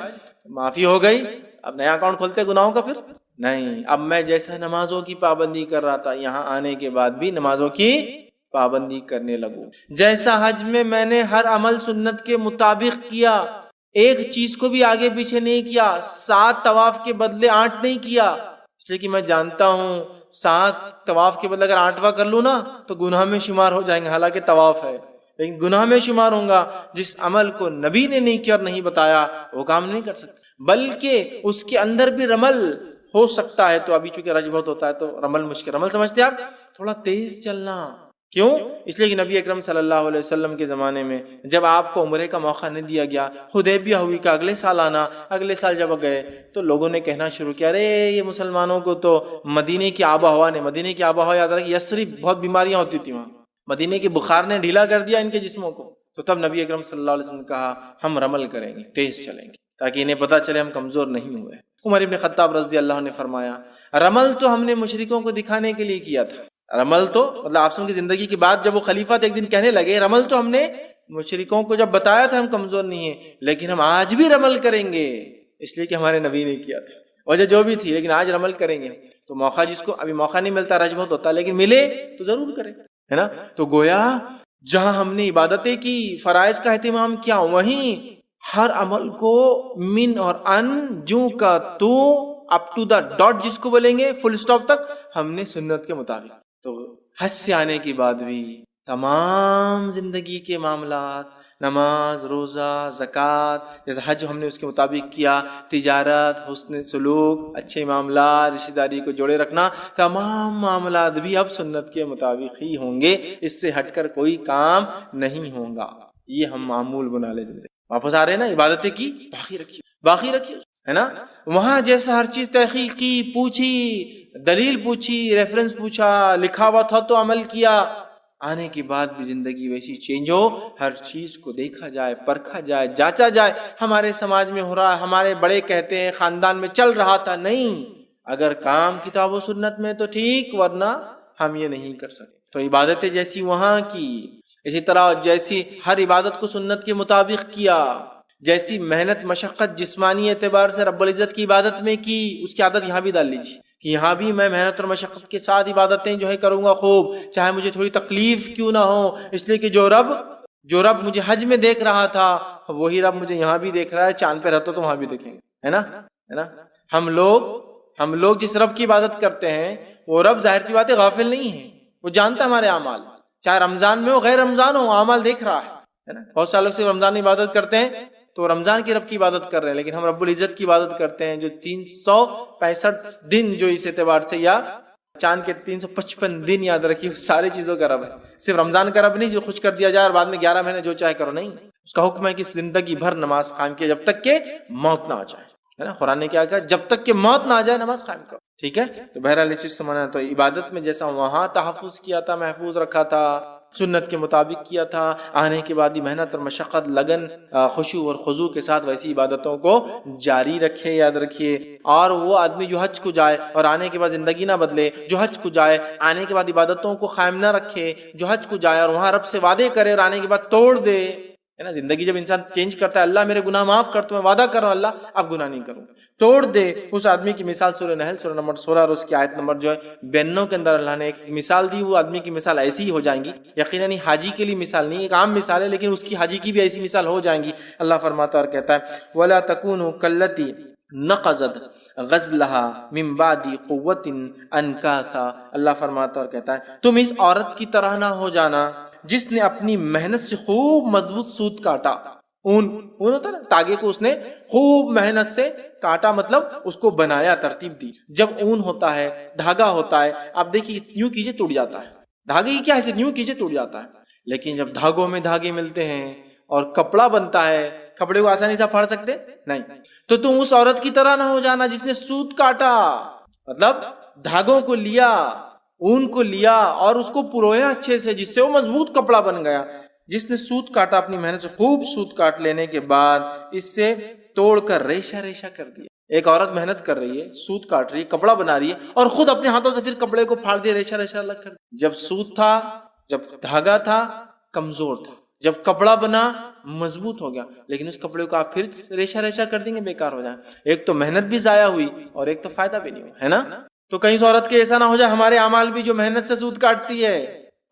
معافی ہو گئی، اب نیا اکاؤنٹ کھولتے گناہوں کا، پھر نہیں، اب میں جیسا نمازوں کی پابندی کر رہا تھا یہاں آنے کے بعد بھی نمازوں کی پابندی کرنے لگوں، جیسا حج میں نے ہر عمل سنت کے مطابق کیا، ایک چیز کو بھی آگے پیچھے نہیں کیا، 7 طواف کے بدلے 8 نہیں کیا، اس لیے کہ میں جانتا ہوں 7 طواف کے بدلے اگر 8واں کر لوں نا تو گناہ میں شمار ہو جائیں گے، حالانکہ طواف ہے لیکن گناہ میں شمار ہوں گا۔ جس عمل کو نبی نے نہیں کیا اور نہیں بتایا وہ کام نہیں کر سکتا، بلکہ اس کے اندر بھی رمل ہو سکتا ہے، تو ابھی چونکہ رج بہت ہوتا ہے تو رمل مشکل، رمل سمجھتے آپ تھوڑا تیز چلنا، کیوں؟ اس لیے کہ نبی اکرم صلی اللہ علیہ وسلم کے زمانے میں جب آپ کو عمرے کا موقع نہیں دیا گیا، حدیبیہ ہوئی کہ اگلے سال آنا، اگلے سال جب گئے تو لوگوں نے کہنا شروع کیا، ارے یہ مسلمانوں کو تو مدینے کی آب و ہوا نے، مدینے کی آب و ہوا یاد رکھ، یثرب بہت بیماریاں ہوتی تھی وہاں، مدینے کے بخار نے ڈھیلا کر دیا ان کے جسموں کو، تو تب نبی اکرم صلی اللہ علیہ وسلم نے کہا ہم رمل کریں گے، تیز چلیں گے تاکہ انہیں پتہ چلے ہم کمزور نہیں ہوئے۔ عمر ابن خطاب رضی اللہ عنہ نے فرمایا رمل تو ہم نے مشرکوں کو دکھانے کے لیے کیا تھا، رمل تو مطلب آپ کی زندگی کے بعد جب وہ خلیفہ تھے ایک دن کہنے لگے رمل تو ہم نے مشرکوں کو جب بتایا تھا ہم کمزور نہیں ہیں، لیکن ہم آج بھی رمل کریں گے، اس لیے کہ ہمارے نبی نے کیا تھا، وجہ جو بھی تھی، لیکن آج رمل کریں گے۔ تو موقع جس کو ابھی موقع نہیں ملتا، رج بہت ہوتا، لیکن ملے تو ضرور کریں، ہے نا؟ تو گویا جہاں ہم نے عبادتیں کی، فرائض کا اہتمام کیا، وہیں ہر عمل کو من اور ان، جو کا تو، اپ ٹو دا ڈاٹ جس کو بولیں گے، فل سٹاپ تک ہم نے سنت کے مطابق۔ تو حج سے آنے کے بعد بھی تمام زندگی کے معاملات، نماز، روزہ، زکوٰۃ، جیسے حج ہم نے اس کے مطابق کیا، تجارت، حسن سلوک، اچھے معاملات، رشتہ داری کو جوڑے رکھنا، تمام معاملات بھی اب سنت کے مطابق ہی ہوں گے، اس سے ہٹ کر کوئی کام نہیں ہوگا۔ یہ ہم معمول بنا لیں زندگی۔ واپس آ رہے ہیں نا، عبادتیں کی باقی رکھیے، ہے نا؟ وہاں جیسا ہر چیز تحقیق کی، پوچھی، دلیل پوچھی، ریفرنس پوچھا، لکھا ہوا تھا تو عمل کیا، آنے کے بعد بھی زندگی ویسی چینج ہو، ہر چیز کو دیکھا جائے، پرکھا جائے، جانچا جائے، ہمارے سماج میں ہو رہا ہے، ہمارے بڑے کہتے ہیں، خاندان میں چل رہا تھا، نہیں، اگر کام کتاب و سنت میں تو ٹھیک، ورنہ ہم یہ نہیں کر سکتے۔ تو عبادتیں جیسی وہاں کی، اسی طرح جیسی ہر عبادت کو سنت کے مطابق کیا، جیسی محنت مشقت جسمانی اعتبار سے رب العزت کی عبادت میں کی، اس کی عادت یہاں بھی ڈال لیجیے کہ یہاں بھی میں محنت اور مشقت کے ساتھ عبادتیں جو ہے کروں گا خوب، چاہے مجھے تھوڑی تکلیف کیوں نہ ہو، اس لیے کہ جو رب مجھے حج میں دیکھ رہا تھا وہی رب مجھے یہاں بھی دیکھ رہا ہے، چاند پہ رہتا تو وہاں بھی دیکھیں گے، ہے نا؟ ہم لوگ جس رب کی عبادت کرتے ہیں وہ رب ظاہر سی بات ہے غافل نہیں ہے، وہ جانتا ہمارے اعمال، چاہے رمضان میں ہو گیر رمضان ہو، اعمال دیکھ رہا ہے نا؟ بہت سالوں سے رمضان میں عبادت کرتے ہیں تو رمضان کی رب کی عبادت کر رہے ہیں، لیکن ہم رب العزت کی عبادت کرتے ہیں جو 365 دن جو اس اعتبار سے، یا چاند کے 355 دن یاد رکھیے، ساری چیزوں کا رب ہے، صرف رمضان کا رب نہیں جو خوش کر دیا جائے اور بعد میں 11 مہینے جو چاہے کرو، نہیں، اس کا حکم ہے کہ زندگی بھر نماز قائم کیے جب تک کہ موت نہ آ جائے، ہے نا؟ قرآن نے کیا کہا، جب تک کہ موت نہ آ جائے نماز قائم کرو، ٹھیک ہے؟ تو بہرحال اس چیز سے مانا، تو عبادت میں جیسا وہاں تحفظ کیا تھا، محفوظ رکھا تھا، سنت کے مطابق کیا تھا، آنے کے بعد محنت اور مشقت، لگن، خشوع اور خضوع کے ساتھ ویسی عبادتوں کو جاری رکھے، یاد رکھیے۔ اور وہ آدمی جو حج کو جائے اور آنے کے بعد زندگی نہ بدلے، جو حج کو جائے آنے کے بعد عبادتوں کو قائم نہ رکھے، جو حج کو جائے اور وہاں رب سے وعدے کرے اور آنے کے بعد توڑ دے، ہے نا؟ زندگی جب انسان چینج کرتا ہے، اللہ میرے گناہ معاف کر، تو میں وعدہ کر رہا ہوں اللہ اب گناہ نہیں کروں، توڑ دے، اس آدمی کی مثال سورہ نحل سورہ نمبر 16 اور اس کی آیت نمبر جو ہے 92 کے اندر اللہ نے ایک مثال دی، وہ آدمی کی مثال ایسی ہی ہو جائیں گی، یقیناً حاجی کے لیے مثال نہیں، ایک عام مثال ہے، لیکن اس کی حاجی کی بھی ایسی مثال ہو جائیں گی۔ اللہ فرماتا اور کہتا ہے وَلَا تَكُونُوا كَالَّتِي نَقَضَتْ غَزْلَهَا مِن بَعْدِ قُوَّةٍ أَنْكَاثًا، اللہ فرماتا اور کہتا ہے تم اس عورت کی طرح نہ ہو جانا جس نے اپنی محنت سے خوب مضبوط سوت کاٹا، اون ہوتا نا، تاگے کو اس نے خوب محنت سے کاٹا، مطلب اس کو بنایا، ترتیب دی۔ جب اون ہوتا ہے، دھاگا ہوتا ہے، آپ دیکھیے یوں کیجئے ٹوٹ جاتا ہے، دھاگے کی کیا حیثیت، یوں کیجئے ٹوٹ جاتا ہے، لیکن جب دھاگوں میں دھاگے ملتے ہیں اور کپڑا بنتا ہے، کپڑے کو آسانی سے پھاڑ سکتے نہیں، تو تم اس عورت کی طرح نہ ہو جانا جس نے سوت کاٹا، مطلب دھاگوں کو لیا، اون کو لیا اور اس کو پرویا اچھے سے، جس سے وہ مضبوط کپڑا بن گیا۔ جس نے سوت کاٹا اپنی محنت سے، خوب سوت کاٹ لینے کے بعد اس سے توڑ کر ریشہ ریشہ کر دیا۔ ایک عورت محنت کر رہی ہے، سوت کاٹ رہی ہے، کپڑا بنا رہی ہے، اور خود اپنے ہاتھوں سے پھر کپڑے کو پھاڑ دیا، ریشہ ریشہ الگ کر دیا۔ جب سوت تھا، جب دھاگا تھا، کمزور تھا، جب کپڑا بنا مضبوط ہو گیا، لیکن اس کپڑے کو آپ پھر ریشہ ریشہ کر دیں گے، بیکار ہو جائے. ایک تو محنت بھی ضائع ہوئی اور ایک تو فائدہ بھی نہیں ہوا، ہے نا. تو کہیں عورت کے ایسا نہ ہو جائے ہمارے اعمال بھی جو محنت سے سود کاٹتی ہے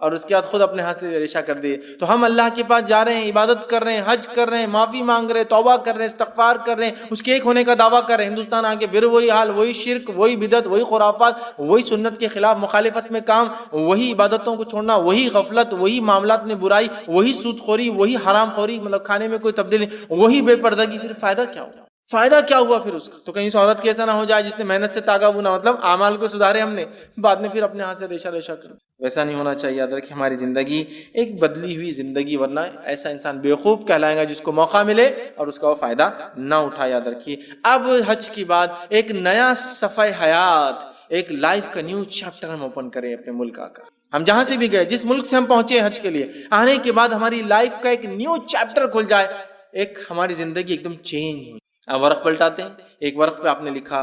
اور اس کے بعد خود اپنے ہاتھ سے ریشہ کر دیے. تو ہم اللہ کے پاس جا رہے ہیں، عبادت کر رہے ہیں، حج کر رہے ہیں، معافی مانگ رہے ہیں، توبہ کر رہے ہیں، استغفار کر رہے ہیں، اس کے ایک ہونے کا دعویٰ کر رہے ہیں. ہندوستان آ کے پھر وہی حال، وہی شرک، وہی بدعت، وہی خرافات، وہی سنت کے خلاف مخالفت میں کام، وہی عبادتوں کو چھوڑنا، وہی غفلت، وہی معاملات میں برائی، وہی سود خوری، وہی حرام خوری، مطلب کھانے میں کوئی تبدیلی، وہی بے پردگی. پھر فائدہ کیا ہوا؟ فائدہ کیا ہوا پھر اس کا؟ تو کہیں اس عورت کی ایسا نہ ہو جائے جس نے محنت سے تاگا بنا، مطلب اعمال کو سدھارے ہم نے، بعد میں پھر اپنے ہاتھ سے ریشہ ریشہ کرے. ویسا نہیں ہونا چاہیے. یاد رکھیں ہماری زندگی ایک بدلی ہوئی زندگی، ورنہ ایسا انسان بیوقوف کہلائے گا جس کو موقع ملے اور اس کا وہ فائدہ نہ اٹھائے. یاد رکھیے اب حج کے بعد ایک نیا صفحہ حیات، ایک لائف کا نیو چیپٹر ہم اوپن کریں اپنے ملک کا. ہم جہاں سے بھی گئے، جس ملک سے ہم پہنچے حج کے لیے، آنے کے بعد ہماری لائف کا ایک نیو چیپٹر کھل جائے، ایک ہماری زندگی ایک دم چینج ہو. آپ ورق پلٹاتے ہیں، ایک ورق پہ آپ نے لکھا،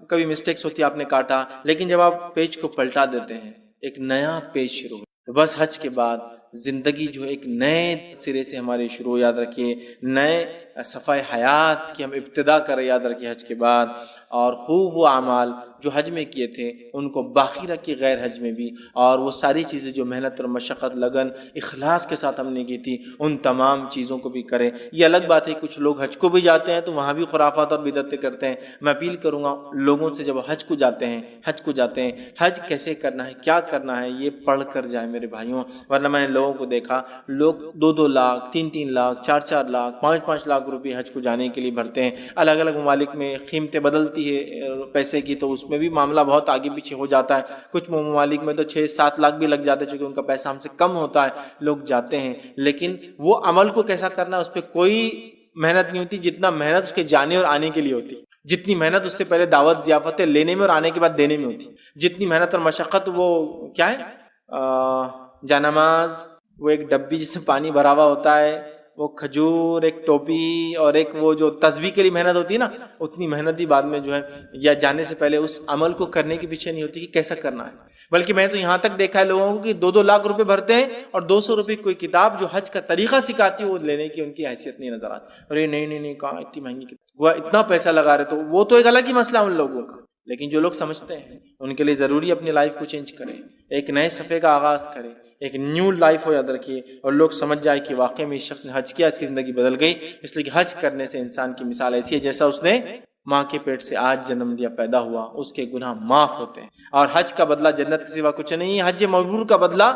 کبھی مسٹیکس ہوتی ہے آپ نے کاٹا، لیکن جب آپ پیج کو پلٹا دیتے ہیں ایک نیا پیج شروع ہو. تو بس حج کے بعد زندگی جو ایک نئے سرے سے ہماری شروع. یاد رکھیے نئے صفحہ حیات کی ہم ابتدا کریں. یاد رکھیے حج کے بعد، اور خوب وہ اعمال جو حج میں کیے تھے ان کو باقی رکھے غیر حج میں بھی، اور وہ ساری چیزیں جو محنت اور مشقت، لگن، اخلاص کے ساتھ ہم نے کی تھی ان تمام چیزوں کو بھی کریں. یہ الگ بات ہے کچھ لوگ حج کو بھی جاتے ہیں تو وہاں بھی خرافات اور بدعتیں کرتے ہیں. میں اپیل کروں گا لوگوں سے، جب حج کو جاتے ہیں حج کیسے کرنا ہے، کیا کرنا ہے، یہ پڑھ کر جائیں میرے بھائیوں. ورنہ میں نے لوگوں کو دیکھا، لوگ 2-2 لاکھ، 3-3 لاکھ، 4-4 لاکھ، 5-5 لاکھ روپے حج کو جانے کے لیے بھرتے ہیں. الگ الگ ممالک میں قیمتیں بدلتی ہے پیسے کی، تو اس میں بھی معاملہ بہت آگے پیچھے ہو جاتا ہے. کچھ ممالک میں تو 6-7 لاکھ بھی لگ جاتے ہیں، چونکہ ان کا پیسہ ہم سے کم ہوتا ہے. لوگ جاتے ہیں، لیکن وہ عمل کو کیسا کرنا ہے اس پہ کوئی محنت نہیں ہوتی جتنا محنت اس کے جانے اور آنے کے لیے ہوتی. جتنی محنت اس سے پہلے دعوت ضیافتیں لینے میں اور آنے کے بعد دینے میں ہوتی، جتنی محنت اور مشقت وہ کیا ہے، جانماز، وہ ایک ڈبی جس میں پانی بھرا ہوا ہوتا ہے، وہ کھجور، ایک ٹوپی، اور ایک وہ جو تسبیح کے لیے محنت ہوتی ہے نا، اتنی محنت ہی بعد میں جو ہے یا جانے سے پہلے اس عمل کو کرنے کے پیچھے نہیں ہوتی کہ کیسا کرنا ہے. بلکہ میں تو یہاں تک دیکھا ہے لوگوں کو کہ 2-2 لاکھ روپے بھرتے ہیں اور 200 روپے کی کوئی کتاب جو حج کا طریقہ سکھاتی ہے وہ لینے کی ان کی حیثیت نہیں نظر آتی. ارے نہیں کہاں اتنی مہنگی کتاب، اتنا پیسہ لگا رہے. تو وہ تو ایک الگ ہی مسئلہ ان لوگوں کا، لیکن جو لوگ سمجھتے ہیں ان کے لیے ضروری اپنی لائف کو چینج کریں، ایک نئے صفحے کا آغاز کریں، ایک نیو لائف ہو. یاد رکھیے اور لوگ سمجھ جائے کہ واقعی میں اس شخص نے حج کیا، اس کی زندگی بدل گئی. اس لیے کہ حج کرنے سے انسان کی مثال ایسی ہے جیسا اس نے ماں کے پیٹ سے آج جنم لیا، پیدا ہوا، اس کے گناہ معاف ہوتے ہیں. اور حج کا بدلہ جنت کے سوا کچھ نہیں ہے. حج مبرور کا بدلہ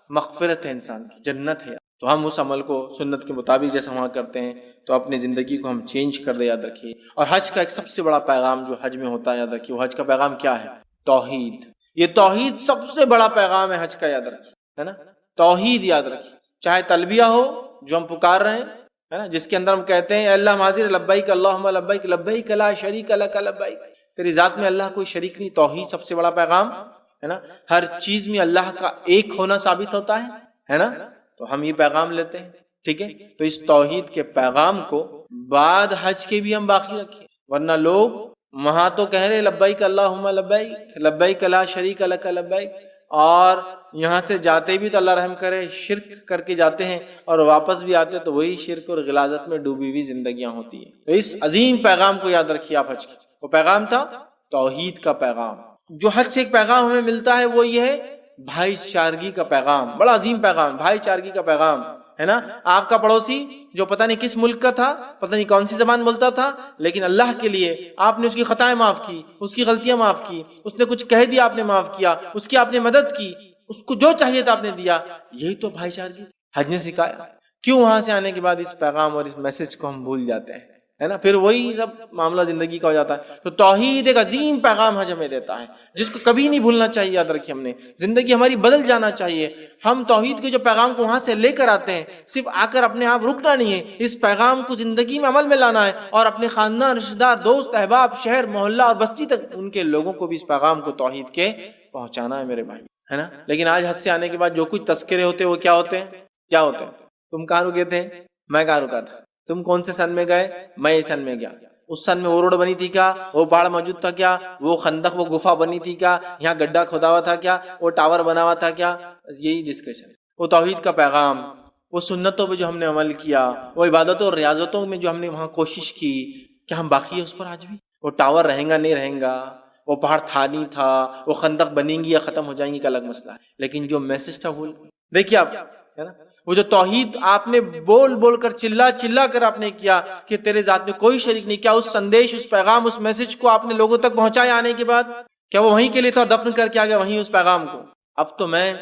مغفرت ہے، انسان کی جنت ہے. تو ہم اس عمل کو سنت کے مطابق جیسا وہاں کرتے ہیں تو اپنی زندگی کو ہم چینج کر دیں. یاد رکھیے. اور حج کا ایک سب سے بڑا پیغام جو حج میں ہوتا ہے، یاد رکھیے وہ حج کا پیغام کیا ہے؟ توحید. یہ توحید سب سے بڑا پیغام ہے حج کا. یاد رکھیے، ہے نا، توحید. یاد رکھیے چاہے تلبیہ ہو جو ہم پکار رہے ہیں، ہے نا، جس کے اندر ہم کہتے ہیں اے اللہ حاضر لبیک اللہم لبیک لبیک لا شریک لک لبیک، تیری ذات میں اللہ کوئی شریک نہیں. توحید سب سے بڑا پیغام ہے نا. ہر چیز میں اللہ کا ایک ہونا ثابت ہوتا ہے نا. تو ہم یہ پیغام لیتے ہیں، ٹھیک ہے. تو اس توحید کے پیغام کو بعد حج کے بھی ہم باقی رکھیں. ورنہ لوگ وہاں تو کہہ رہے لبیک اللہم لبیک لبیک لا شریک لک لبیک، اور یہاں سے جاتے بھی تو اللہ رحم کرے شرک کر کے جاتے ہیں، اور واپس بھی آتے تو وہی شرک اور غلاظت میں ڈوبی ہوئی زندگیاں ہوتی ہیں. تو اس عظیم پیغام کو یاد رکھیے آپ حج کی. وہ پیغام تھا توحید کا پیغام. جو حج سے ایک پیغام ہمیں ملتا ہے وہ یہ ہے بھائی چارگی کا پیغام. بڑا عظیم پیغام، بھائی چارگی کا پیغام، ہے نا. آپ کا پڑوسی جو پتہ نہیں کس ملک کا تھا، پتہ نہیں کون سی زبان بولتا تھا، لیکن اللہ کے لیے آپ نے اس کی خطائیں معاف کی، اس کی غلطیاں معاف کی، اس نے کچھ کہہ دیا آپ نے معاف کیا، اس کی آپ نے مدد کی، اس کو جو چاہیے تھا آپ نے دیا. یہی تو بھائی چارگی حج نے سکھایا. کیوں وہاں سے آنے کے بعد اس پیغام اور اس میسج کو ہم بھول جاتے ہیں، ہے نا. پھر وہی سب معاملہ زندگی کا ہو جاتا ہے. تو توحید ایک عظیم پیغام حج ہمیں دیتا ہے جس کو کبھی نہیں بھولنا چاہیے. یاد رکھیے ہم نے زندگی ہماری بدل جانا چاہیے. ہم توحید کے جو پیغام کو وہاں سے لے کر آتے ہیں، صرف آ کر اپنے آپ رکنا نہیں ہے، اس پیغام کو زندگی میں عمل میں لانا ہے، اور اپنے خاندان، رشتہ دار، دوست احباب، شہر، محلہ اور بستی تک ان کے لوگوں کو بھی اس پیغام کو توحید کے پہنچانا ہے میرے بھائی، ہے نا. لیکن آج حج سے آنے کے بعد جو کچھ تذکرے ہوتے ہیں وہ کیا ہوتے ہیں؟ کیا ہوتے ہیں؟ تم کہاں رکے تھے؟ میں کہاں رکا تھا. تم کون سے سن میں گئے؟ میں اس سن میں گیا. اس سن میں وہ روڈ بنی تھی کیا؟ وہ پہاڑ موجود تھا کیا؟ وہ خندق، وہ گفا بنی تھی کیا؟ یہاں گڈھا کھودا ہوا تھا کیا؟ وہ ٹاور بنا ہوا تھا کیا؟ یہی ڈسکشن. وہ توحید کا پیغام، وہ سنتوں پہ جو ہم نے عمل کیا، وہ عبادتوں اور ریاضتوں میں جو ہم نے وہاں کوشش کی، کیا ہم باقی ہیں اس پر آج بھی؟ وہ ٹاور رہیں گا نہیں رہیں گا، وہ پہاڑ تھا نہیں تھا، وہ خندق بنیں گی یا ختم ہو جائیں گی کا الگ مسئلہ ہے، لیکن جو میسج تھا وہ دیکھیے آپ، ہے نا، وہ جو توحید آپ نے بول بول کر چلا چلا کر آپ نے کیا کہ تیرے ذات میں کوئی شریک نہیں، کیا اس سندیش، اس پیغام، اس میسج کو آپ نے لوگوں تک پہنچایا آنے کے بعد؟ کیا وہ وہیں کے لیے تھا، دفن کر کے آ گیا وہیں اس پیغام کو؟ اب تو میں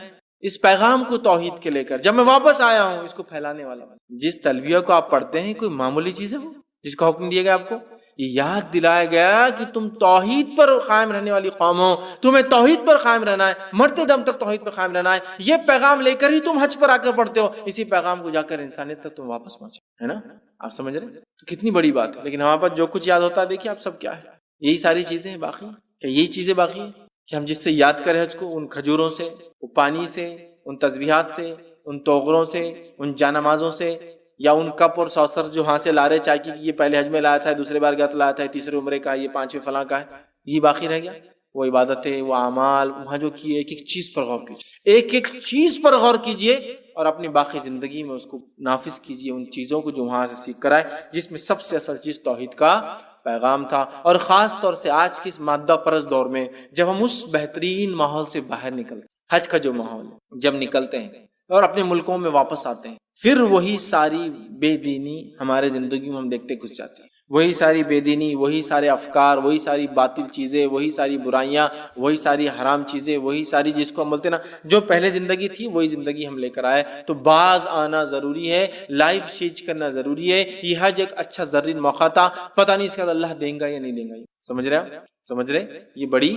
اس پیغام کو توحید کے لے کر جب میں واپس آیا ہوں اس کو پھیلانے والا ہوں۔ جس تلبیہ کو آپ پڑھتے ہیں کوئی معمولی چیز ہے وہ جس کا حکم دیا گیا آپ کو؟ یہ یاد دلایا گیا کہ تم توحید پر قائم رہنے والی قوم ہو، تمہیں توحید پر قائم رہنا ہے، مرتے دم تک توحید پر قائم رہنا ہے، یہ پیغام لے کر ہی تم حج پر آ کر پڑھتے ہو، اسی پیغام کو جا کر انسانیت تک تم واپس پہنچے، ہے نا؟ آپ سمجھ رہے ہیں تو کتنی بڑی بات ہے۔ لیکن ہمارے پاس جو کچھ یاد ہوتا ہے دیکھیے آپ سب کیا ہے، یہی ساری چیزیں ہیں باقی، کہ یہی چیزیں باقی ہیں کہ ہم جس سے یاد کریں حج کو، ان کھجوروں سے، وہ پانی سے، ان تسبیحات سے، ان توغروں سے، ان جانمازوں سے، یا ان کپ اور سوسر جو ہاں سے لا رہے چائے کی، یہ پہلے حج میں لایا تھا، دوسرے بار گیا تو لایا تھا، تیسرے عمرے کا، یہ پانچویں فلاں کا ہے، یہ باقی رہ گیا۔ وہ عبادتیں، وہ اعمال وہاں جو کیے، ایک ایک چیز پر غور کیجیے، ایک ایک چیز پر غور کیجیے اور اپنی باقی زندگی میں اس کو نافذ کیجیے، ان چیزوں کو جو وہاں سے سیکھ کر آئے، جس میں سب سے اصل چیز توحید کا پیغام تھا۔ اور خاص طور سے آج کے اس مادہ پرست دور میں جب ہم اس بہترین ماحول سے باہر نکلتے ہیں، حج کا جو ماحول ہے، جب نکلتے ہیں اور اپنے ملکوں میں واپس آتے ہیں، پھر وہی ساری بے دینی ہمارے زندگی میں ہم دیکھتے گھس جاتی ہے، وہی ساری بے دینی، وہی سارے افکار، وہی ساری باطل چیزیں، وہی ساری برائیاں، وہی ساری حرام چیزیں، وہی ساری جس کو ہم بولتے ہیں نا جو پہلے زندگی تھی وہی زندگی ہم لے کر آئے۔ تو باز آنا ضروری ہے، لائف چینج کرنا ضروری ہے۔ یہ حج ایک اچھا زرین موقع تھا، پتہ نہیں اس کے بعد اللہ دیں گا یا نہیں دیں گا، سمجھ رہے ہیں؟ سمجھ رہے؟ یہ بڑی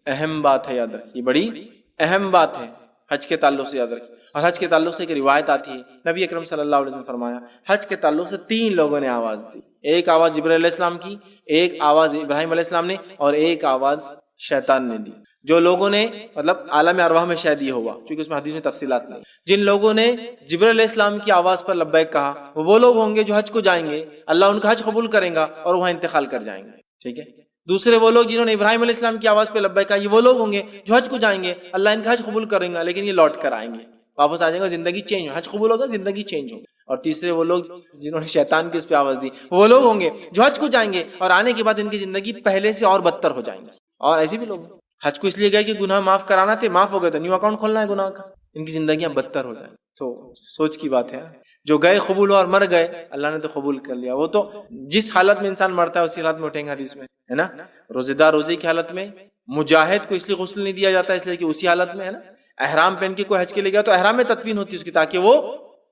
اہم بات ہے، یاد رکھیے، یہ بڑی اہم بات ہے حج کے تعلق سے، یاد رکھیے۔ اور حج کے تعلق سے ایک روایت آتی ہے، نبی اکرم صلی اللہ علیہ وسلم نے فرمایا حج کے تعلق سے 3 لوگوں نے آواز دی، ایک آواز جبرائیل علیہ السلام کی، ایک آواز ابراہیم علیہ السلام نے، اور ایک آواز شیطان نے دی۔ جو لوگوں نے مطلب عالم ارواح میں شاید یہ ہوا کیونکہ اس میں حدیث میں تفصیلات نہیں، جن لوگوں نے جبرائیل علیہ السلام کی آواز پر لبیک کہا وہ لوگ ہوں گے جو حج کو جائیں گے، اللہ ان کا حج قبول کرے گا اور وہاں انتقال کر جائیں گے، ٹھیک ہے۔ دوسرے وہ لوگ جنہوں نے ابراہیم علیہ السلام کی آواز پہ لبیک کہا، یہ وہ لوگ ہوں گے جو حج کو جائیں گے، اللہ ان کا حج قبول کرے گا لیکن یہ لوٹ کر آئیں گے، واپس آ جائیں گے، زندگی چینج ہو، حج قبول ہوگا، زندگی چینج ہوگی۔ اور تیسرے وہ لوگ جنہوں نے شیطان کی اس پہ آواز دی، وہ لوگ ہوں گے جو حج کو جائیں گے اور آنے کے بعد ان کی زندگی پہلے سے اور بدتر ہو جائیں گے۔ اور ایسے بھی لوگ حج کو اس لیے گئے کہ گناہ معاف کرانا تھے، معاف ہو گئے تو نیو اکاؤنٹ کھولنا ہے گناہ کا، ان کی زندگیاں بدتر ہو جائیں۔ تو سوچ کی بات ہے، جو گئے قبول ہو اور مر گئے اللہ نے تو قبول کر لیا، وہ تو جس حالت میں انسان مرتا ہے اسی حالت میں اٹھیں گے، حدیث میں ہے نا، روزے دار روزے کی حالت میں، مجاہد کو اس لیے غسل نہیں دیا جاتا اس لیے کہ اسی حالت میں ہے نا، احرام پہن کے کوئی حج کے لیے گیا تو احرام میں تدفین ہوتی ہے اس کی، تاکہ وہ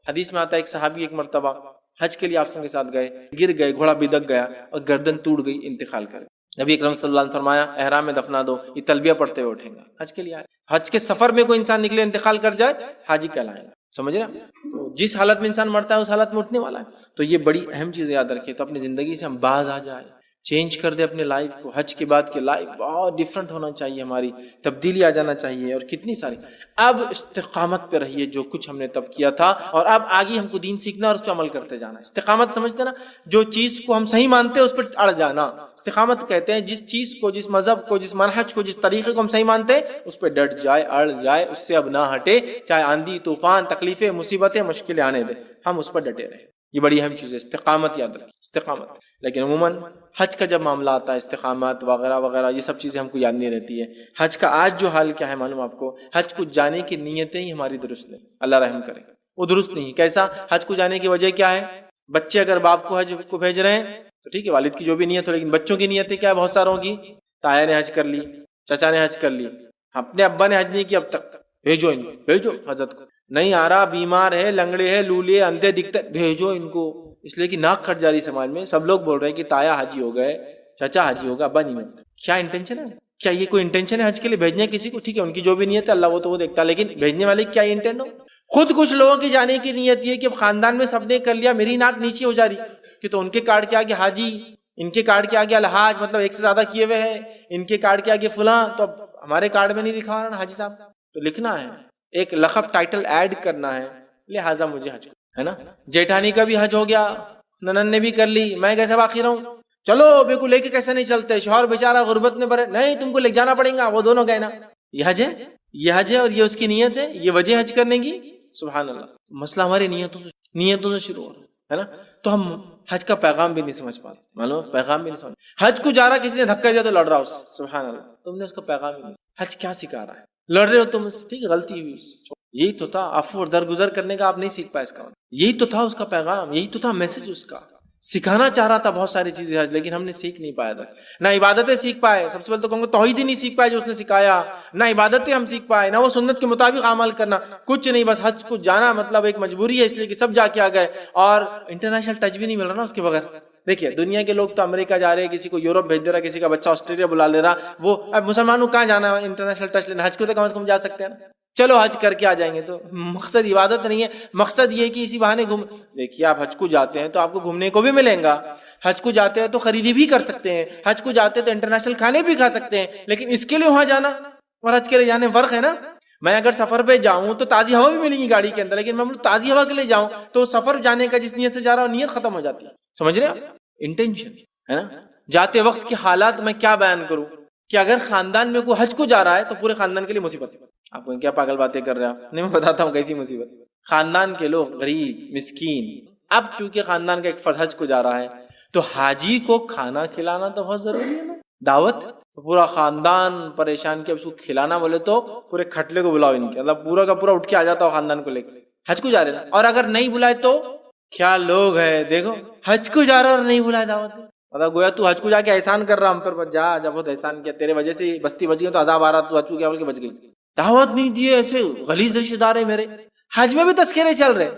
حدیث میں آتا ہے ایک صحابی ایک مرتبہ حج کے لیے آپ کے ساتھ گئے، گر گئے، گھوڑا بدک گیا اور گردن ٹوٹ گئی، انتقال کر گئے، نبی اکرم صلی اللہ علیہ وسلم فرمایا احرام میں دفنا دو، یہ تلبیہ پڑھتے ہوئے اٹھیں گا، حج کے لیے آئے، حج کے سفر میں کوئی انسان نکلے انتقال کر جائے حاجی کہلائے گا، سمجھ رہے ہیں؟ تو جس حالت میں انسان مرتا ہے اس حالت میں اٹھنے والا ہے، تو یہ بڑی اہم چیز یاد رکھیے۔ تو اپنی زندگی سے ہم باز آ جائے، چینج کر دے اپنے لائف کو، حج کے بعد کی لائف بہت ڈیفرنٹ ہونا چاہیے، ہماری تبدیلی آ جانا چاہیے، اور کتنی ساری اب استقامت پہ رہیے، جو کچھ ہم نے تب کیا تھا اور اب آگے ہم کو دین سیکھنا اور اس پہ عمل کرتے جانا۔ استقامت سمجھتے نا، جو چیز کو ہم صحیح مانتے ہیں اس پہ اڑ جانا، استقامت کہتے ہیں جس چیز کو، جس مذہب کو، جس منہج کو، جس طریقے کو ہم صحیح مانتے ہیں اس پہ ڈٹ جائے، اڑ جائے، اس سے اب نہ ہٹے، چاہے آندھی طوفان، تکلیفیں، مصیبتیں، مشکلیں آنے دیں، ہم اس پر ڈٹے رہیں۔ یہ بڑی اہم چیز ہے استقامت، یاد رکھیں استقامت۔ لیکن عموماً حج کا جب معاملہ آتا ہے استقامت وغیرہ وغیرہ یہ سب چیزیں ہم کو یاد نہیں رہتی ہے۔ حج کا آج جو حال کیا ہے معلوم آپ کو، حج کو جانے کی نیتیں ہی ہماری درست نہیں، اللہ رحم کرے، وہ درست نہیں۔ کیسا؟ حج کو جانے کی وجہ کیا ہے؟ بچے اگر باپ کو حج کو بھیج رہے ہیں تو ٹھیک ہے، والد کی جو بھی نیت ہو، لیکن بچوں کی نیتیں کیا ہے؟ بہت ساروں کی، تایا نے حج کر لی، چچا نے حج کر لی، اپنے ابا نے حج نہیں کی اب تک، بھیجو ان کو، بھیجو حضرت کو، نہیں آ رہا، بیمار ہے، لنگڑے ہے، لولے، اندھے دکھتے، بھیجو ان کو، اس لیے کہ ناک کھٹ جا رہی سماج میں، سب لوگ بول رہے ہیں کہ تایا حاجی ہو گئے، چچا حاجی ہوگا، ابا نہیں ہوتا۔ کیا انٹینشن ہے؟ کیا یہ کوئی انٹینشن ہے حج کے لیے بھیجنے کسی کو؟ ٹھیک ہے ان کی جو بھی نیت ہے اللہ وہ تو وہ دیکھتا ہے، لیکن بھیجنے والے کی کیا انٹینٹ ہو؟ خود کچھ لوگوں کی جانے کی نیت یہ کہ خاندان میں سب نے کر لیا، میری ناک نیچے ہو جا رہی کہ تو ان کے کارڈ کے آگے حاجی، ان کے کارڈ کے آگے الحاج، مطلب ایک سے زیادہ کیے ہوئے ہیں، ان کے کارڈ کے آگے فلاں، تو اب ہمارے کارڈ میں نہیں لکھا ہو رہا نا حاجی صاحب، تو لکھنا ہے، ایک لقب ٹائٹل ایڈ کرنا ہے، لہٰذا مجھے حج ہے نا۔ جیٹھانی کا بھی حج ہو گیا، ننن نے بھی کر لی، میں کیسے باقی رہوں؟ چلو بے کو لے کے کیسے نہیں چلتے، شوہر بیچارہ غربت میں برے، نہیں تم کو لے جانا پڑے گا، وہ دونوں گئے نا، یہ حج ہے، یہ حج ہے اور یہ اس کی نیت ہے، یہ وجہ حج کرنے کی، سبحان اللہ۔ مسئلہ ہماری نیتوں سے شروع ہو رہا ہے نا. تو ہم حج کا پیغام بھی نہیں سمجھ پاتے. معلوم پیغام بھی نہیں سمجھ. حج کو جا رہا کسی نے دھکا دیا تو لڑ رہا اس سے. سبحان اللہ, تم نے اس کا پیغام ہی نہیں. حج کیا سکھا رہا ہے؟ لڑ رہے ہو تم اس سے, ٹھیک ہے غلطی ہوئی اس سے, یہی تو تھا. عفو اور درگزر کرنے کا آپ نہیں سیکھ پائے اس کا. یہی تو تھا اس کا پیغام, یہی تو تھا میسج اس کا. سکھانا چاہ رہا تھا بہت ساری چیزیں حج, لیکن ہم نے سیکھ نہیں پایا تھا. نہ عبادتیں سیکھ پائے, سب سے پہلے تو کہوں گا توحید ہی نہیں سیکھ پائے جو اس نے سکھایا. نہ عبادتیں ہم سیکھ پائے, نہ وہ سنت کے مطابق عمل کرنا, کچھ نہیں. بس حج کو جانا مطلب ایک مجبوری ہے, اس لیے کہ سب جا کے آ گئے, اور انٹرنیشنل ٹچ بھی نہیں مل رہا نا اس کے بغیر. دیکھیے دنیا کے لوگ تو امریکہ جا رہے ہیں, کسی کو یورپ بھیج دے رہا, کسی کا بچہ آسٹریلیا بلا لے رہا. وہ اب مسلمانوں کہاں جانا ہے انٹرنیشنل ٹچ لینا؟ حج کو تو کم از کم جا سکتے ہیں نا. چلو حج کر کے آ جائیں گے. تو مقصد عبادت نہیں ہے, مقصد یہ ہے کہ اسی بہانے گھوم. دیکھیے آپ حج کو جاتے ہیں تو آپ کو گھومنے کو بھی ملیں گا, حج کو جاتے ہیں تو خریدی بھی کر سکتے ہیں, حج کو جاتے ہیں تو انٹرنیشنل کھانے بھی کھا سکتے ہیں. لیکن اس کے لیے وہاں جانا اور حج کے لیے جانے فرق ہے نا. میں اگر سفر پہ جاؤں تو تازی ہوا بھی ملے گی گاڑی کے اندر, لیکن میں تازی ہوا کے لیے جاؤں تو سفر جانے کا جس نیت سے جا رہا ہوں نیت ختم ہو جاتی ہے. سمجھ رہے ہیں؟ انٹینشن ہے نا. جاتے وقت کے حالات میں کیا بیان کروں کہ اگر خاندان میں کوئی حج کو جا رہا ہے تو پورے خاندان کے لیے مصیبت. آپ کو کیا پاگل باتیں کر رہے ہیں آپ, نہیں میں بتاتا ہوں کیسی مصیبت. خاندان کے لوگ غریب مسکین, اب چونکہ خاندان کا ایک فرد حج کو جا رہا ہے تو حاجی کو کھانا کھلانا تو بہت ضروری ہے نا. دعوت تو پورا خاندان پریشان کیا, اس کو کھلانا بولے تو پورے کھٹلے کو بلاؤ ان کے, مطلب پورا کا پورا اٹھ کے آ جاتا ہو خاندان کو لے کے. حج کو جا رہے نا, اور اگر نہیں بلائے تو کیا لوگ ہے. دیکھو حج کو جا رہا اور نہیں بلائے دعوت, مطلب گویا تو حج کو جا کے احسان کر رہا ہم پر, جا جب بہت احسان کیا, تیرے وجہ سے بستی بچ گئی تو عذاب آ رہا, تو حج کو کیا بول کے بچ گئی. دعوت نہیں دیے, ایسے غلیظ رشتہ دار ہے میرے. حج میں بھی تذکرے چل رہے,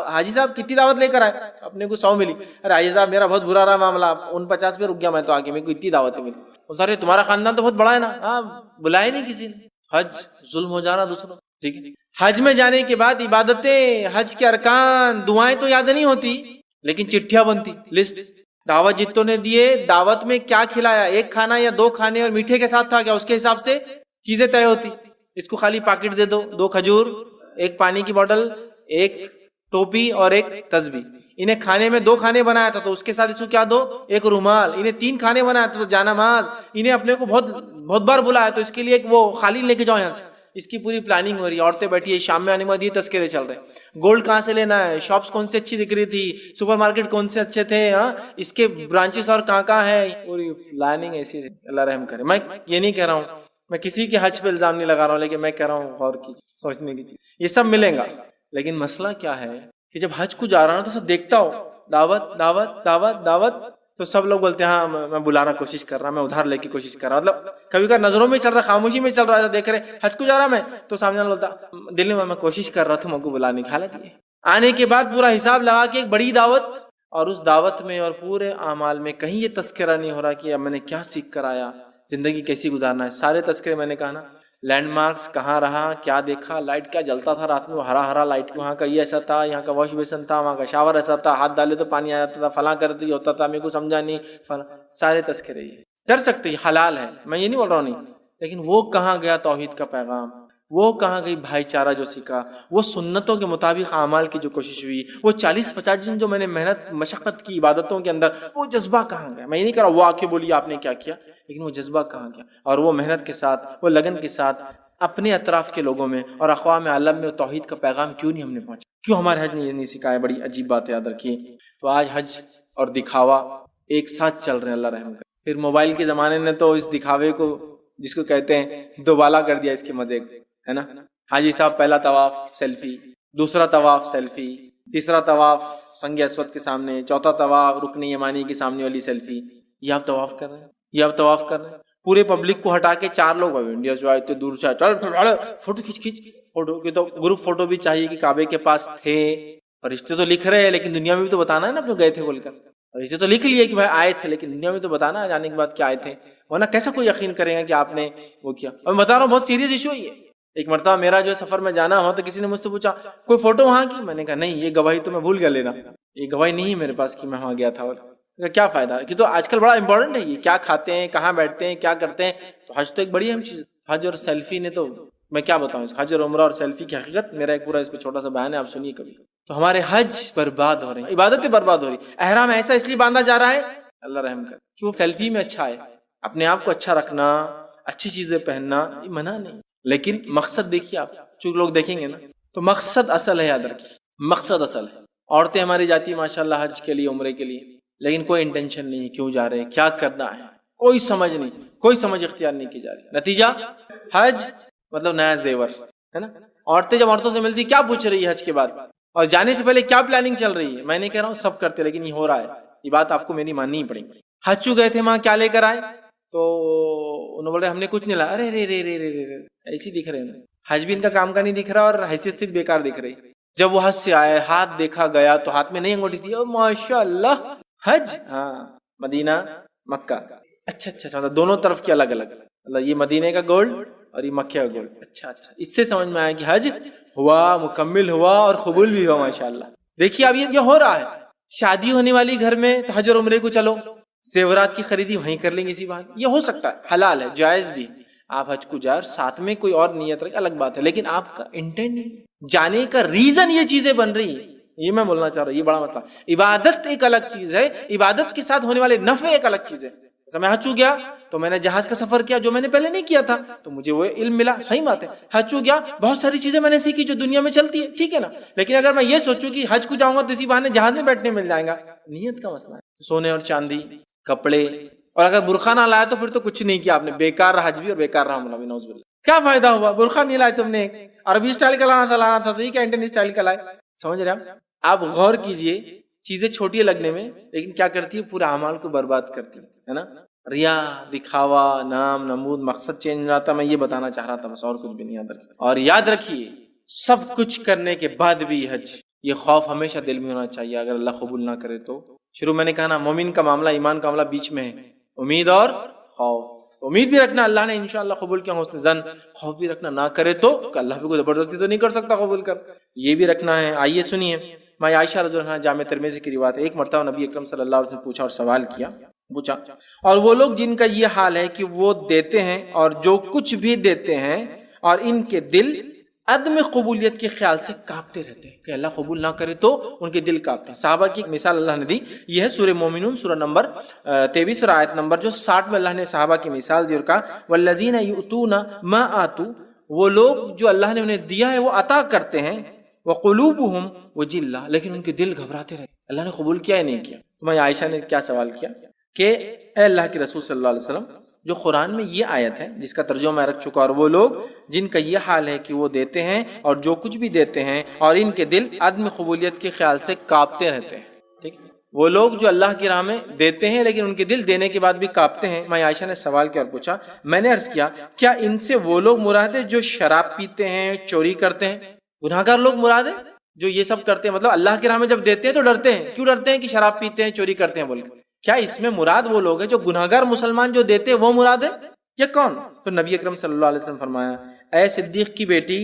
حاجی صاحب کتنی دعوت لے کر آئے, اپنے کو 100 ملی. ارے حاجی صاحب میرا بہت برا رہا معاملہ, 49 پہ رک گیا میں تو آگے, میرے کو اتنی دعوتیں ملی. سارے تمہارا خاندان تو بہت بڑا ہے نا, ہاں بلائے نہیں کسی نے. حج ظلم ہو جانا دوسروں, ٹھیک ہے. حج میں جانے کے بعد عبادتیں, حج کے ارکان, دعائیں تو یاد نہیں ہوتی, لیکن چٹھیاں بنتی, لسٹ. دعوت جتوں نے دیے, دعوت میں کیا کھلایا, ایک کھانا یا 2 کھانے اور میٹھے کے ساتھ تھا کیا, اس کے حساب سے چیزیں طے ہوتی. اس کو خالی پاکٹ دے دو, 2 کھجور, 1 پانی کی بوتل, 1 ٹوپی اور 1 تسبیح. انہیں کھانے میں 2 کھانے بنایا تھا تو اس کے ساتھ اس کو کیا دو, 1 رومال. انہیں 3 کھانے بنایا تھا تو جانماز. انہیں اپنے کو بہت بار بلایا تو اس کے لیے ایک وہ خالی لے کے جاؤ یہاں سے. اس کی پوری پلاننگ ہو رہی ہے, عورتیں بیٹھی ہے, شام میں آنے کے بعد یہ تذکرے چل رہے ہیں. گولڈ کہاں سے لینا ہے, شاپس کون سے اچھی دکھ رہی تھی, سپر مارکیٹ کون سے اچھے تھے, ہاں اس کے برانچز اور کہاں ہے, پوری پلاننگ ایسی. اللہ رحم کرے. میں یہ نہیں کہہ رہا ہوں, میں کسی کے حج پہ الزام نہیں لگا رہا ہوں, لیکن میں کہہ رہا ہوں غور کیجیے, سوچنے کی چیز. یہ سب ملیں گا, لیکن مسئلہ کیا ہے کہ جب حج کو جا رہا ہوں تو سب دیکھتا ہو, دعوت دعوت دعوت دعوت, تو سب لوگ بولتے ہیں ہاں میں بلانا کوشش کر رہا, میں ادھار لے کے کوشش کر رہا. مطلب کبھی کبھی نظروں میں چل رہا, خاموشی میں چل رہا, دیکھ رہے حج کو جا رہا میں, تو سامنے والا بولتا دل میں کوشش کر رہا تھا مجھ کو بلانے کی. حالت یہ آنے کے بعد پورا حساب لگا کے ایک بڑی دعوت, اور اس دعوت میں اور پورے اعمال میں کہیں یہ تذکرہ نہیں ہو رہا کہ اب میں نے کیا سیکھ کر آیا, زندگی کیسی گزارنا ہے. سارے تذکرے میں نے کہا نا, لینڈ مارکس کہاں رہا, کیا دیکھا, لائٹ کیا جلتا تھا رات میں, وہ ہرا ہرا لائٹ, وہاں کا یہ ایسا تھا, یہاں کا واش بیسن تھا, وہاں کا شاور ایسا تھا, ہاتھ ڈالے تو پانی آ جاتا تھا, فلاں کرتے یہ ہوتا تھا, میرے کو سمجھا نہیں, فلاں. سارے تذکرے یہ کر سکتے, یہ حلال ہے, میں یہ نہیں بول رہا ہوں نہیں, لیکن وہ کہاں گیا توحید کا پیغام, وہ کہاں گئی بھائی چارہ جو سیکھا, وہ سنتوں کے مطابق اعمال کی جو کوشش ہوئی, وہ 40-50 دن جو میں نے محنت مشقت کی عبادتوں کے اندر, وہ جذبہ کہاں گیا. میں یہ نہیں کہہ رہا وہ آ کے بولیے آپ نے کیا کیا, لیکن وہ جذبہ کہاں گیا, اور وہ محنت کے ساتھ, وہ لگن کے ساتھ اپنے اطراف کے لوگوں میں اور اقوام عالم میں توحید کا پیغام کیوں نہیں ہم نے پہنچا, کیوں ہمارے حج نے یہ نہیں سکھایا. بڑی عجیب بات یاد رکھیے. تو آج حج اور دکھاوا ایک ساتھ چل رہے ہیں, اللہ رحم کرے. پھر موبائل کے زمانے نے تو اس دکھاوے کو, جس کو کہتے ہیں, دوبالا کر دیا اس کے مزے کو, ہے نا. حاجی صاحب پہلا طواف سیلفی, دوسرا طواف سیلفی, تیسرا طواف سنگ اسود کے سامنے, چوتھا طواف رکن یمانی کے سامنے والی سیلفی. یہ آپ طواف کر رہے ہیں, یہ آپ طواف کر رہے ہیں. پورے پبلک کو ہٹا کے 4 لوگ انڈیا سے آئے, اتنے دور سے آئے, چل فوٹو کھینچ فوٹو کی, تو گروپ فوٹو بھی چاہیے کہ کعبے کے پاس تھے. فرشتے تو لکھ رہے ہیں, لیکن دنیا میں بھی تو بتانا ہے نا اپنے گئے تھے بول کر. فرشتے تو لکھ لیے کہ بھائی آئے تھے, لیکن دنیا میں تو بتانا ہے جانے کے بعد کیا آئے تھے, ورنہ کیسا کوئی یقین کرے گا کہ آپ نے وہ کیا. اور میں بتا رہا ہوں بہت سیریس ایشو ہے یہ. ایک مرتبہ میرا جو سفر میں جانا ہوا تو کسی نے مجھ سے پوچھا کوئی فوٹو وہاں کی, میں نے کہا نہیں, یہ گواہی تو میں بھول گیا لینا, یہ گواہی نہیں ہے میرے پاس کہ میں وہاں گیا تھا. کیا فائدہ, کہ تو آج کل بڑا امپورٹنٹ ہے یہ, کیا کھاتے ہیں, کہاں بیٹھتے ہیں, کیا کرتے ہیں. تو حج تو ایک بڑی اہم چیز. حج اور سیلفی نے تو میں کیا بتاؤں, حج اور عمرہ اور سیلفی کی حقیقت میرا ایک پورا اس پہ چھوٹا سا بیان ہے, آپ سنیے کبھی. تو ہمارے حج برباد ہو رہے ہیں, عبادتیں برباد ہو رہی. احرام ایسا اس لیے باندھا جا رہا ہے, اللہ رحم کر, کہ وہ سیلفی میں اچھا ہے, اپنے آپ کو اچھا رکھنا, اچھی چیزیں پہننا, یہ منع نہیں, لیکن مقصد دیکھیے آپ, چونکہ لوگ دیکھیں گے نا, تو مقصد اصل ہے, یاد رکھیے. مقصد اصل ہے. عورتیں ہماری جاتی ہیں ماشاءاللہ حج کے لیے، عمرے کے لیے، لیکن کوئی انٹینشن نہیں ہے کیوں جا رہے ہیں، کیا کرنا ہے، کوئی سمجھ نہیں، کوئی سمجھ اختیار نہیں کی جا رہی. نتیجہ حج مطلب نیا زیور ہے نا. عورتیں جب عورتوں سے ملتی کیا پوچھ رہی ہے حج کے بعد، اور جانے سے پہلے کیا پلاننگ چل رہی ہے. میں نہیں کہہ رہا ہوں سب کرتے، لیکن یہ ہو رہا ہے. یہ بات آپ کو میری ماننی ہی پڑے گی. حج گئے تھے وہاں کیا لے کر آئے، تو انہوں بول رہے ہم نے کچھ نہیں لایا. ارے رے رے رے رے رے ایسی دکھ رہے ہیں. حج بھی ان کا کام کا نہیں دکھ رہا اور حیثیت سے بیکار دکھ رہی. جب وہ حج سے آئے ہاتھ دیکھا گیا تو ہاتھ میں نہیں انگوٹھی تھی. ماشاء اللہ حج، ہاں مدینہ مکہ، اچھا اچھا اچھا دونوں طرف کے الگ الگ، مطلب یہ مدینے کا گولڈ اور یہ مکہ کا گولڈ. اچھا اچھا، اس سے سمجھ میں آیا کہ حج ہوا، مکمل ہوا اور قبول بھی ہوا ماشاءاللہ. دیکھیے اب یہ ہو رہا ہے. شادی ہونے والی گھر میں تو حج اور عمرے کو چلو، زیورات کی خریدی وہیں کر لیں گے اسی بات. یہ ہو سکتا ہے، حلال ہے، جائز بھی. آپ حج کو جا ساتھ میں کوئی اور نیت رکھ الگ بات ہے، لیکن آپ کا انٹینٹ جانے کا ریزن یہ چیزیں بن رہی ہیں. یہ میں بولنا چاہ رہا ہوں، یہ بڑا مسئلہ. عبادت ایک الگ چیز ہے، عبادت کے ساتھ ہونے والے نفع ایک الگ چیز ہے. جیسا میں حج گیا تو میں نے جہاز کا سفر کیا جو میں نے پہلے نہیں کیا تھا، تو مجھے وہ علم ملا، صحیح بات ہے. حج گیا بہت ساری چیزیں میں نے سیکھی جو دنیا میں چلتی ہے، ٹھیک ہے نا. لیکن اگر میں یہ سوچوں کہ حج کو جاؤں گا تو اسی بہانے جہاز میں بیٹھنے مل جائے گا، نیت کا مسئلہ ہے. سونے اور چاندی، کپڑے، اور اگر برقع نہ لایا تو پھر تو کچھ نہیں کیا آپ نے، بیکار رہا حج بھی اور بیکار رہا عمرہ بھی. نعوذ باللہ. کیا فائدہ ہوا؟ برقع نہیں لائے تم نے، عربی اسٹائل کا لانا تھا تو یہ کیا انڈین اسٹائل کا لائے. سمجھ رہے ہیں آپ؟ غور کیجئے، چیزیں چھوٹی لگنے میں لیکن کیا کرتی ہے، پورے اعمال کو برباد کرتی ہے نا. ریا، دکھاوا، نام نمود، مقصد چینج رہتا. میں یہ بتانا چاہ رہا تھا بس، اور کچھ بھی نہیں. یاد رکھیے، اور یاد رکھیے سب کچھ کرنے کے بعد بھی حج، یہ خوف ہمیشہ دل میں ہونا چاہیے اگر اللہ قبول نہ کرے تو. شروع میں نے کہا نا، مومن کا معاملہ، ایمان کا معاملہ بیچ میں ہے، امید اور خوف. امید بھی رکھنا اللہ نے انشاءاللہ قبول کیا، حسن زن. خوف بھی رکھنا نہ کرے تو کہ اللہ بھی کوئی زبردستی تو نہیں کر سکتا قبول کر، یہ بھی رکھنا ہے. آئیے سنیے، میں عائشہ رضی اللہ عنہا جامع ترمذی کی روایت ہے. ایک مرتبہ نبی اکرم صلی اللہ علیہ وسلم پوچھا اور سوال کیا، اور وہ لوگ جن کا یہ حال ہے کہ وہ دیتے ہیں اور جو کچھ بھی دیتے ہیں اور ان کے دل عدم قبولیت کے خیال سے کانپتے رہتے ہیں کہ اللہ قبول نہ کرے تو ان کے دل کانپتے ہیں. صحابہ کی ایک مثال اللہ نے دی، یہ ہے سورہ مومنون سورہ نمبر 23 اور آیت نمبر جو 60 میں اللہ نے صحابہ کی مثال دی اور کہا والذین یؤتون ما آتوا، وہ لوگ جو اللہ نے انہیں دیا ہے وہ عطا کرتے ہیں، وقلوبہم وجلہ، لیکن ان کے دل گھبراتے رہتے. اللہ نے قبول کیا یا نہیں کیا؟ تو میں عائشہ نے کیا سوال کیا کہ اے اللہ کے رسول صلی اللہ علیہ وسلم، جو قرآن میں یہ آیت ہے جس کا ترجمہ میں رکھ چکا، اور وہ لوگ جن کا یہ حال ہے کہ وہ دیتے ہیں اور جو کچھ بھی دیتے ہیں اور ان کے دل عدم قبولیت کے خیال سے کانپتے رہتے ہیں. ٹھیک، وہ لوگ جو اللہ کی راہ میں دیتے ہیں لیکن ان کے دل دینے کے بعد بھی کانپتے ہیں. میں عائشہ نے سوال کیا اور پوچھا، میں نے عرض کیا کیا ان سے وہ لوگ مراد ہے جو شراب پیتے ہیں، چوری کرتے ہیں؟ گناہگار لوگ مراد ہے جو یہ سب کرتے ہیں. مطلب اللہ کی راہ میں جب دیتے ہیں تو ڈرتے ہیں. کیوں ڈرتے ہیں؟ کہ شراب پیتے ہیں، چوری کرتے ہیں بول کے. کیا اس میں مراد وہ لوگ ہیں جو گناہگار مسلمان جو دیتے ہیں وہ مراد ہے یا کون؟ تو نبی اکرم صلی اللہ علیہ وسلم فرمایا، اے صدیق کی بیٹی،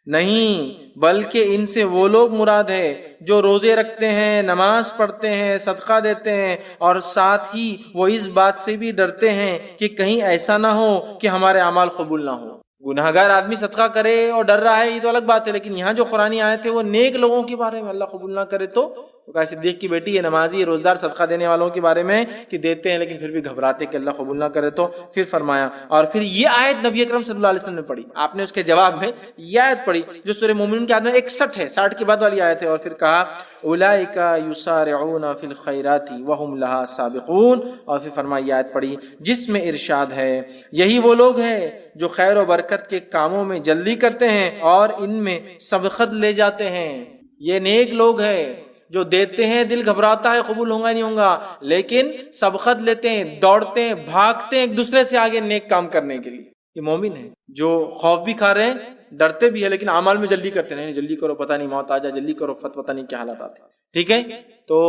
نہیں، بلکہ ان سے وہ لوگ مراد ہے جو روزے رکھتے ہیں، نماز پڑھتے ہیں، صدقہ دیتے ہیں، اور ساتھ ہی وہ اس بات سے بھی ڈرتے ہیں کہ کہیں ایسا نہ ہو کہ ہمارے اعمال قبول نہ ہو. گناہگار آدمی صدقہ کرے اور ڈر رہا ہے یہ تو الگ بات ہے، لیکن یہاں جو قرآنی آیت ہے وہ نیک لوگوں کے بارے میں، اللہ قبول نہ کرے تو کہا صدیق کی بیٹی، یہ نمازی، یہ روزدار، صدقہ دینے والوں کے بارے میں کہ دیتے ہیں لیکن پھر بھی گھبراتے کہ اللہ قبول نہ کرے تو. پھر فرمایا، اور پھر یہ آیت نبی اکرم صلی اللہ علیہ وسلم نے پڑھی، آپ نے اس کے جواب میں یہ آیت پڑھی جو سورہ مومنون کی آیت میں 61 ہے، 60 کے بعد والی آیت ہے. اور پھر کہا اولئک یسارعون فی الخیرات وہم لہا سابقون. اور پھر فرمایا یہ آیت پڑھی جس میں ارشاد ہے، یہی وہ لوگ ہیں جو خیر و برکت کے کاموں میں جلدی کرتے ہیں اور ان میں سبقت لے جاتے ہیں. یہ نیک لوگ ہیں جو دیتے ہیں، دل گھبراتا ہے قبول ہوگا نہیں ہوگا، لیکن سبقت لیتے ہیں، دوڑتے ہیں، بھاگتے ہیں ایک دوسرے سے آگے نیک کام کرنے کے لیے. یہ مومن ہے جو خوف بھی کھا رہے ہیں، ڈرتے بھی ہے، لیکن اعمال میں جلدی کرتے ہیں. نہیں جلدی کرو، پتہ نہیں موت آ جائے، جلدی کرو، پتہ نہیں کیا حالات آتے. ٹھیک ہے، تو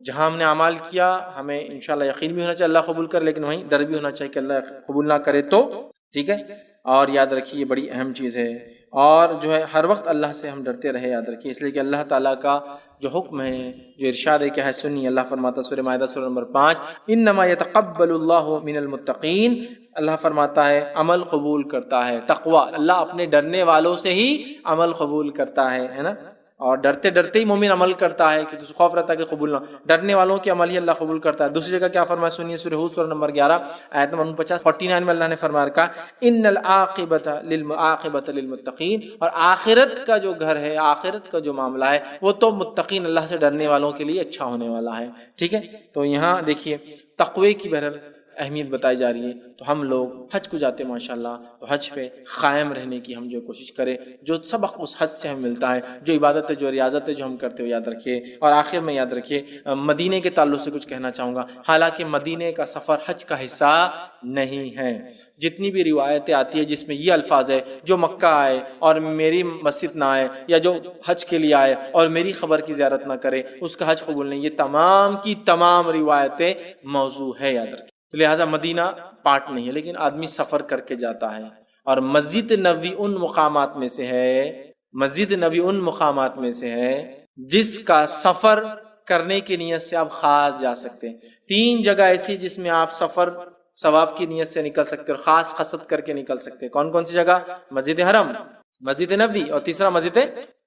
جہاں ہم نے اعمال کیا ہمیں انشاءاللہ یقین بھی ہونا چاہیے اللہ قبول کرے، لیکن وہیں ڈر بھی ہونا چاہیے کہ اللہ قبول نہ کرے تو. ٹھیک ہے، اور یاد رکھیے یہ بڑی اہم چیز ہے، اور جو ہے ہر وقت اللہ سے ہم ڈرتے رہے، یاد رکھیے، اس لیے کہ اللہ تعالیٰ کا جو حکم ہے، جو ارشاد ہے کیا ہے سنیے. اللہ فرماتا سورہ مائدہ سورہ نمبر 5، انما یتقبل اللہ من المتقین. اللہ فرماتا ہے عمل قبول کرتا ہے تقوی، اللہ اپنے ڈرنے والوں سے ہی عمل قبول کرتا ہے نا. اور ڈرتے ڈرتے ہی مومن عمل کرتا ہے کہ خوف رہتا ہے کہ قبول نہ، ڈرنے والوں کے عمل ہی اللہ قبول کرتا ہے۔ دوسری جگہ کیا فرمایا سنیے، سورہ ہود سورہ نمبر 11 آیت نمبر 49 میں اللہ نے فرما رکھا ان العاقبۃ للمتقین، اور آخرت کا جو گھر ہے، آخرت کا جو معاملہ ہے وہ تو متقین اللہ سے ڈرنے والوں کے لیے اچھا ہونے والا ہے۔ ٹھیک ہے، تو یہاں دیکھیے تقوی کی بہرحال اہمیت بتائی جا رہی ہے۔ تو ہم لوگ حج کو جاتے ہیں ماشاءاللہ، تو حج پہ قائم رہنے کی ہم جو کوشش کریں، جو سبق اس حج سے ہمیں ملتا ہے، جو عبادت ہے، جو ریاضت ہے جو ہم کرتے ہو یاد رکھیے۔ اور آخر میں یاد رکھیے مدینے کے تعلق سے کچھ کہنا چاہوں گا، حالانکہ مدینے کا سفر حج کا حصہ نہیں ہے۔ جتنی بھی روایتیں آتی ہیں جس میں یہ الفاظ ہے جو مکہ آئے اور میری مسجد نہ آئے، یا جو حج کے لیے آئے اور میری خبر کی زیارت نہ کرے، اس کا حج قبول نہیں، یہ تمام کی تمام روایتیں موضوع ہے، یاد رکھیے۔ تو لہٰذا مدینہ پارٹ نہیں ہے، لیکن آدمی سفر کر کے جاتا ہے۔ اور مسجد نبوی ان مقامات میں سے ہے، مسجد نبوی ان مقامات میں سے ہے جس کا سفر کرنے کی نیت سے آپ خاص جا سکتے ہیں۔ 3 جگہ ایسی جس میں آپ سفر ثواب کی نیت سے نکل سکتے اور خاص قصد کر کے نکل سکتے ہیں۔ کون کون سی جگہ؟ مسجد حرم، مسجد نبوی، اور تیسرا مسجد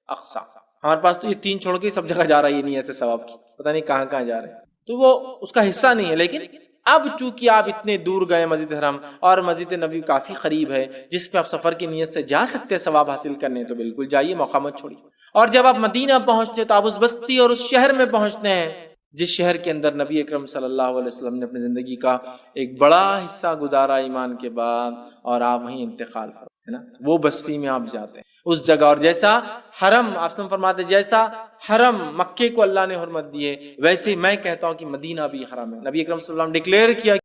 اقصی۔ ہمارے پاس تو یہ 3 چھوڑ کے سب جگہ جا رہا ہے یہ نیت سے ثواب کی، پتہ نہیں کہاں کہاں جا رہے ہیں، تو وہ اس کا حصہ نہیں ہے۔ لیکن اب چونکہ آپ اتنے دور گئے مسجد حرم اور مسجد نبوی کافی قریب ہے جس پہ آپ سفر کی نیت سے جا سکتے ہیں ثواب حاصل کرنے، تو بالکل جائیے، موقع مت چھوڑیے۔ اور جب آپ مدینہ پہنچتے تو آپ اس بستی اور اس شہر میں پہنچتے ہیں جس شہر کے اندر نبی اکرم صلی اللہ علیہ وسلم نے اپنی زندگی کا ایک بڑا حصہ گزارا ایمان کے بعد، اور آپ وہیں انتقال فرمائے، ہے نا، وہ بستی میں آپ جاتے ہیں اس جگہ۔ اور جیسا حرم، آپ سے فرماتے جیسا حرم مکے کو اللہ نے حرمت دی ہے، ویسے میں کہتا ہوں کہ مدینہ بھی حرم ہے۔ نبی اکرم صلی اللہ علیہ وسلم ڈکلیئر کیا